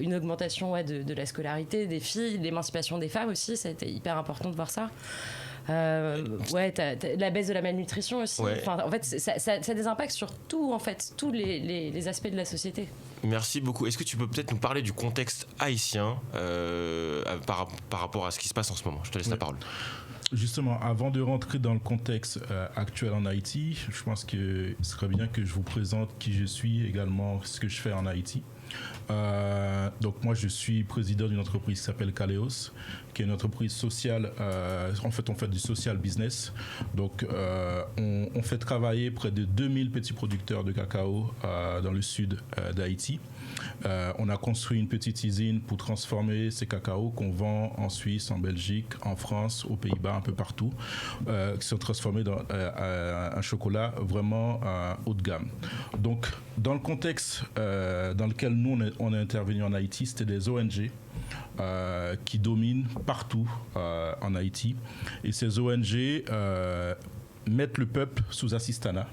une augmentation de la scolarité des filles, l'émancipation des femmes aussi, ça a été hyper important de voir ça. T'as la baisse de la malnutrition aussi. Ouais. Enfin, en fait, ça a des impacts sur tout, en fait, tous les aspects de la société. Merci beaucoup. Est-ce que tu peux peut-être nous parler du contexte haïtien par rapport à ce qui se passe en ce moment ? Je te laisse la parole. Justement, avant de rentrer dans le contexte actuel en Haïti, je pense que ce serait bien que je vous présente qui je suis, également ce que je fais en Haïti. Donc moi, je suis président d'une entreprise qui s'appelle Kaleos, qui est une entreprise sociale. En fait, on fait du social business. Donc, on fait travailler près de 2000 petits producteurs de cacao dans le sud d'Haïti. On a construit une petite usine pour transformer ces cacaos qu'on vend en Suisse, en Belgique, en France, aux Pays-Bas, un peu partout, qui sont transformés dans un chocolat vraiment haut de gamme. Donc, dans le contexte dans lequel nous, on est intervenu en Haïti, c'était des ONG qui dominent partout en Haïti. Et ces ONG mettent le peuple sous assistanat.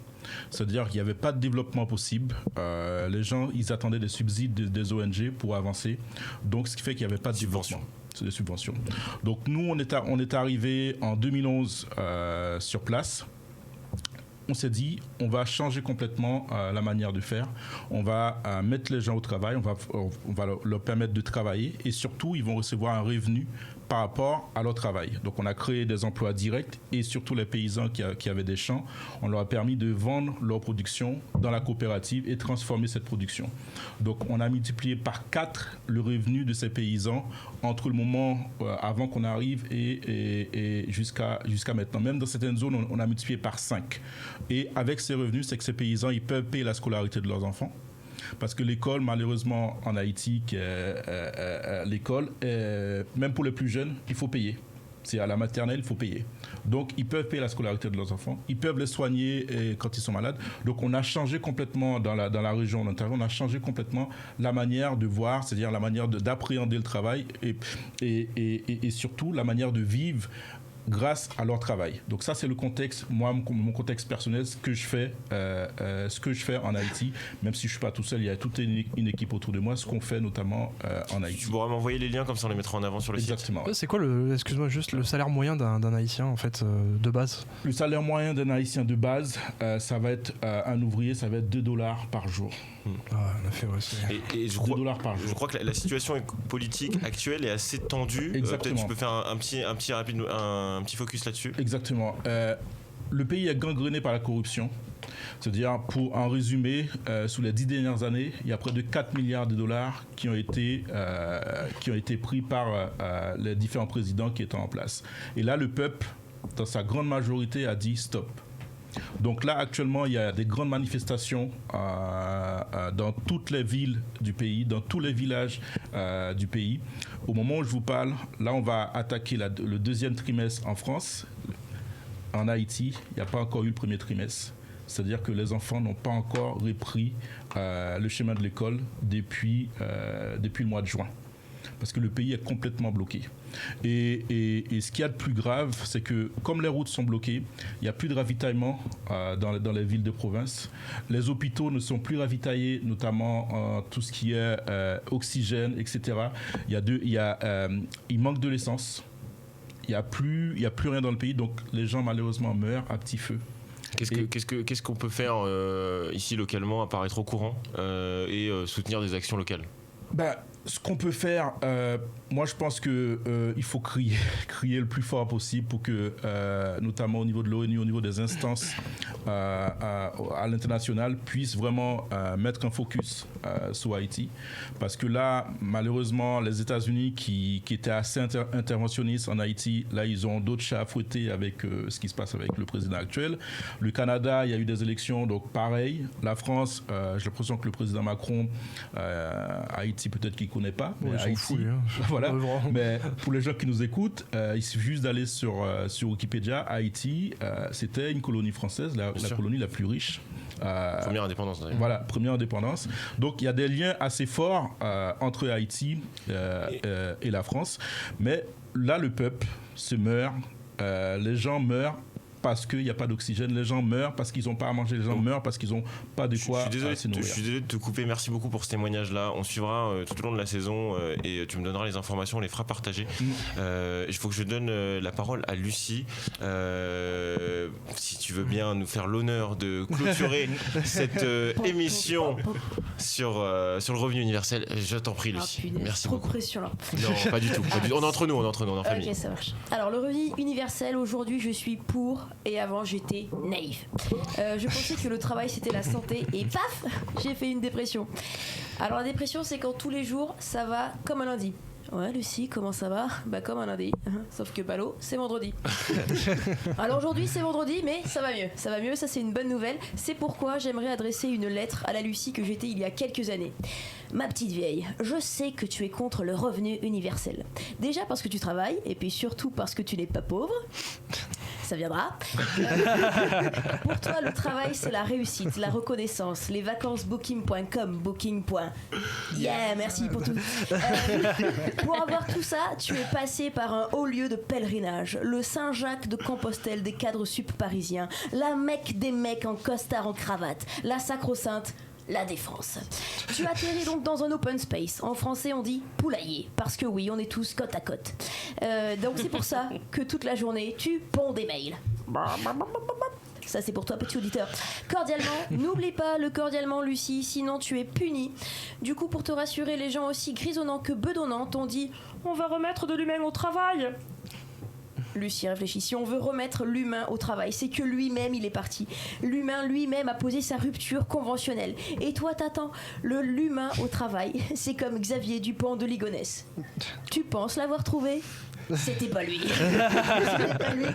C'est-à-dire qu'il n'y avait pas de développement possible. Les gens, ils attendaient des subsides des ONG pour avancer. Donc, ce qui fait qu'il n'y avait pas de développement. C'est des subventions. Donc, nous, on est arrivé en 2011 sur place. On s'est dit, on va changer complètement la manière de faire. On va mettre les gens au travail, on va leur permettre de travailler et surtout, ils vont recevoir un revenu par rapport à leur travail. Donc, on a créé des emplois directs et surtout les paysans qui avaient des champs, on leur a permis de vendre leur production dans la coopérative et transformer cette production. Donc, on a multiplié par 4 le revenu de ces paysans entre le moment avant qu'on arrive et jusqu'à maintenant. Même dans certaines zones, on a multiplié par 5. Et avec ces revenus, c'est que ces paysans, ils peuvent payer la scolarité de leurs enfants. Parce que l'école, malheureusement, en Haïti, l'école, même pour les plus jeunes, il faut payer. C'est à la maternelle, il faut payer. Donc, ils peuvent payer la scolarité de leurs enfants. Ils peuvent les soigner quand ils sont malades. Donc, on a changé complètement, dans la région où on intervient, on a changé complètement la manière de voir, c'est-à-dire la manière d'appréhender le travail et surtout la manière de vivre grâce à leur travail. Donc ça, c'est le contexte, moi, mon contexte personnel, ce que je fais en Haïti, même si je suis pas tout seul, il y a toute une équipe autour de moi, ce qu'on fait notamment en Haïti. Tu pourras m'envoyer les liens, comme ça on les mettra en avant sur le site. Exactement. C'est quoi excuse-moi, juste le salaire moyen d'un Haïtien en fait de base? Le salaire moyen d'un Haïtien de base, ça va être un ouvrier, ça va être $2 par jour. Ah, en effet, ouais, c'est... Et je $2 par jour. Je crois que la situation politique actuelle est assez tendue. Peut-être tu peux faire un petit focus là-dessus. Exactement. Le pays est gangréné par la corruption. C'est-à-dire, pour en résumer, sous les 10 dernières années, il y a près de 4 milliards de dollars qui ont été pris par les différents présidents qui étaient en place. Et là, le peuple, dans sa grande majorité, a dit stop. Donc là, actuellement, il y a des grandes manifestations dans toutes les villes du pays, dans tous les villages du pays. Au moment où je vous parle, là, on va attaquer le deuxième trimestre en France. En Haïti, il n'y a pas encore eu le premier trimestre. C'est-à-dire que les enfants n'ont pas encore repris le chemin de l'école depuis le mois de juin. Parce que le pays est complètement bloqué. Et ce qu'il y a de plus grave, c'est que comme les routes sont bloquées, il n'y a plus de ravitaillement dans les villes de province. Les hôpitaux ne sont plus ravitaillés, notamment tout ce qui est oxygène, etc. Il manque de l'essence. Il n'y a plus rien dans le pays, donc les gens malheureusement meurent à petit feu. Qu'est-ce qu'on peut faire ici localement à part être au courant et soutenir des actions locales? Ce qu'on peut faire, moi je pense qu'il faut crier le plus fort possible pour que, notamment au niveau de l'ONU, au niveau des instances à l'international, puissent vraiment mettre un focus sur Haïti. Parce que là, malheureusement, les États-Unis qui étaient assez interventionnistes en Haïti, là ils ont d'autres chats à fouetter avec ce qui se passe avec le président actuel. Le Canada, il y a eu des élections, donc pareil. La France, j'ai l'impression que le président Macron, Haïti peut-être qu'il connaît pas, mais Haïti, voilà. Mais pour les gens qui nous écoutent, il suffit juste d'aller sur Wikipédia. Haïti, c'était une colonie française, la colonie la plus riche. Première indépendance d'ailleurs. Voilà, première indépendance. Donc il y a des liens assez forts entre Haïti et la France. Mais là, le peuple se meurt, les gens meurent parce qu'il n'y a pas d'oxygène, les gens meurent parce qu'ils n'ont pas à manger, les gens meurent parce qu'ils n'ont pas de quoi se nourrir. Je suis désolé de te couper, merci beaucoup pour ce témoignage-là. On suivra tout au long de la saison et tu me donneras les informations, on les fera partager. Il faut que je donne la parole à Lucie. Si tu veux bien nous faire l'honneur de clôturer cette émission sur le revenu universel, je t'en prie Lucie. Merci trop beaucoup. de pression là. Non, pas du tout. On est entre nous, on est en famille. Ok, ça marche. Alors le revenu universel, aujourd'hui je suis pour. Et avant j'étais naïve. Je pensais que le travail c'était la santé et paf, j'ai fait une dépression. Alors la dépression c'est quand tous les jours ça va comme un lundi. Ouais Lucie, comment ça va? Bah comme un lundi, sauf que ballot, c'est vendredi. Alors aujourd'hui c'est vendredi mais ça va mieux, ça c'est une bonne nouvelle. C'est pourquoi j'aimerais adresser une lettre à la Lucie que j'étais il y a quelques années. Ma petite vieille, je sais que tu es contre le revenu universel. Déjà parce que tu travailles et puis surtout parce que tu n'es pas pauvre. Ça viendra. Pour toi, le travail, c'est la réussite, la reconnaissance, les vacances booking.com, booking. Yeah, merci pour tout. Pour avoir tout ça, tu es passé par un haut lieu de pèlerinage, le Saint-Jacques de Compostelle des cadres sup parisiens, la Mecque des mecs en costard en cravate, la sacro-sainte la Défense. Tu atterris donc dans un open space. En français, on dit poulailler. Parce que oui, on est tous côte à côte. Donc c'est pour ça que toute la journée, tu ponds des mails. Ça, c'est pour toi, petit auditeur. Cordialement, n'oublie pas le cordialement, Lucie, sinon tu es puni. Du coup, pour te rassurer, les gens aussi grisonnants que bedonnants t'ont dit « On va remettre de l'humain au travail !» Lucie réfléchit. Si on veut remettre l'humain au travail, c'est que lui-même il est parti. L'humain lui-même a posé sa rupture conventionnelle. Et toi t'attends l'humain au travail. C'est comme Xavier Dupont de Ligonnès. Tu penses l'avoir trouvé ? C'était pas lui. C'était pas lui.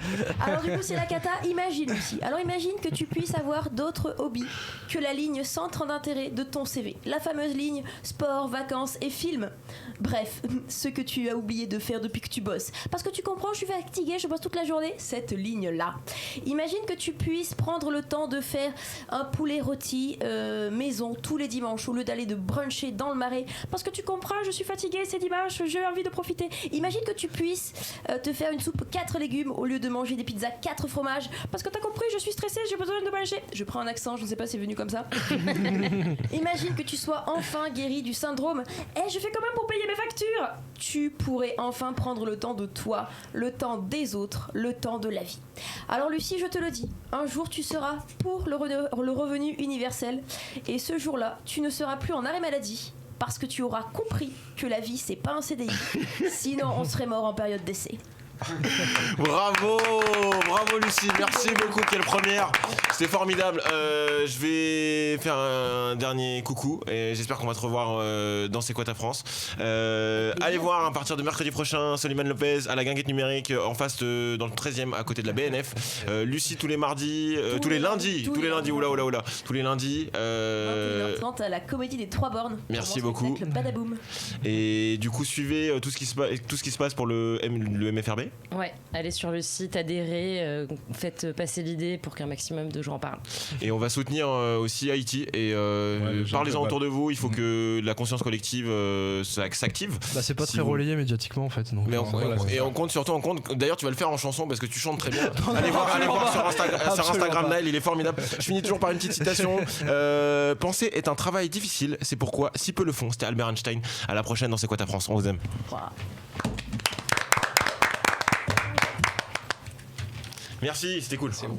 Alors du coup c'est la cata. Imagine Lucie. Alors imagine que tu puisses avoir d'autres hobbies que la ligne centre d'intérêt de ton CV. La fameuse ligne sport, vacances et films. Bref, ce que tu as oublié de faire depuis que tu bosses. Parce que tu comprends, je suis fatiguée, je bosse toute la journée. Cette ligne-là. Imagine que tu puisses prendre le temps de faire un poulet rôti maison tous les dimanches au lieu d'aller de bruncher dans le marais. Parce que tu comprends, je suis fatiguée, c'est dimanche, j'ai envie de profiter. Imagine que tu puisses 6. Te faire une soupe 4 légumes au lieu de manger des pizzas 4 fromages. Parce que t'as compris, je suis stressée, j'ai besoin de manger. Je prends un accent, je ne sais pas si c'est venu comme ça. Imagine que tu sois enfin guéri du syndrome. Je fais quand même pour payer mes factures. Tu pourrais enfin prendre le temps de toi, le temps des autres, le temps de la vie. Alors Lucie, je te le dis, un jour tu seras pour le revenu universel. Et ce jour-là, tu ne seras plus en arrêt maladie. Parce que tu auras compris que la vie, c'est pas un CDI. Sinon, on serait mort en période d'essai. Bravo Lucie, merci beaucoup, quelle première, c'était formidable. Je vais faire un dernier coucou et j'espère qu'on va te revoir dans C'est quoi ta France. Allez voir à partir de mercredi prochain Soliman Lopez à la Guinguette Numérique en face dans le 13e à côté de la BNF. Lucie tous les mardis, tous les lundis, oula, tous les lundis. 21h30 à la Comédie des Trois Bornes. Merci beaucoup. Badaboum. Et du coup suivez tout ce qui se passe pour le MFRB. Ouais, allez sur le site, adhérez, faites passer l'idée pour qu'un maximum de gens en parlent. Et on va soutenir aussi Haïti et parlez-en autour de vous, il faut que la conscience collective s'active. Bah, c'est pas très relayé médiatiquement en fait. Donc, mais on compte surtout, d'ailleurs tu vas le faire en chanson parce que tu chantes très bien. Allez voir sur Instagram Naël, il est formidable. Je finis toujours par une petite citation. Penser est un travail difficile, c'est pourquoi si peu le font. C'était Albert Einstein. À la prochaine dans C'est quoi ta France, on vous aime. Wow. Merci, c'était cool. C'est bon.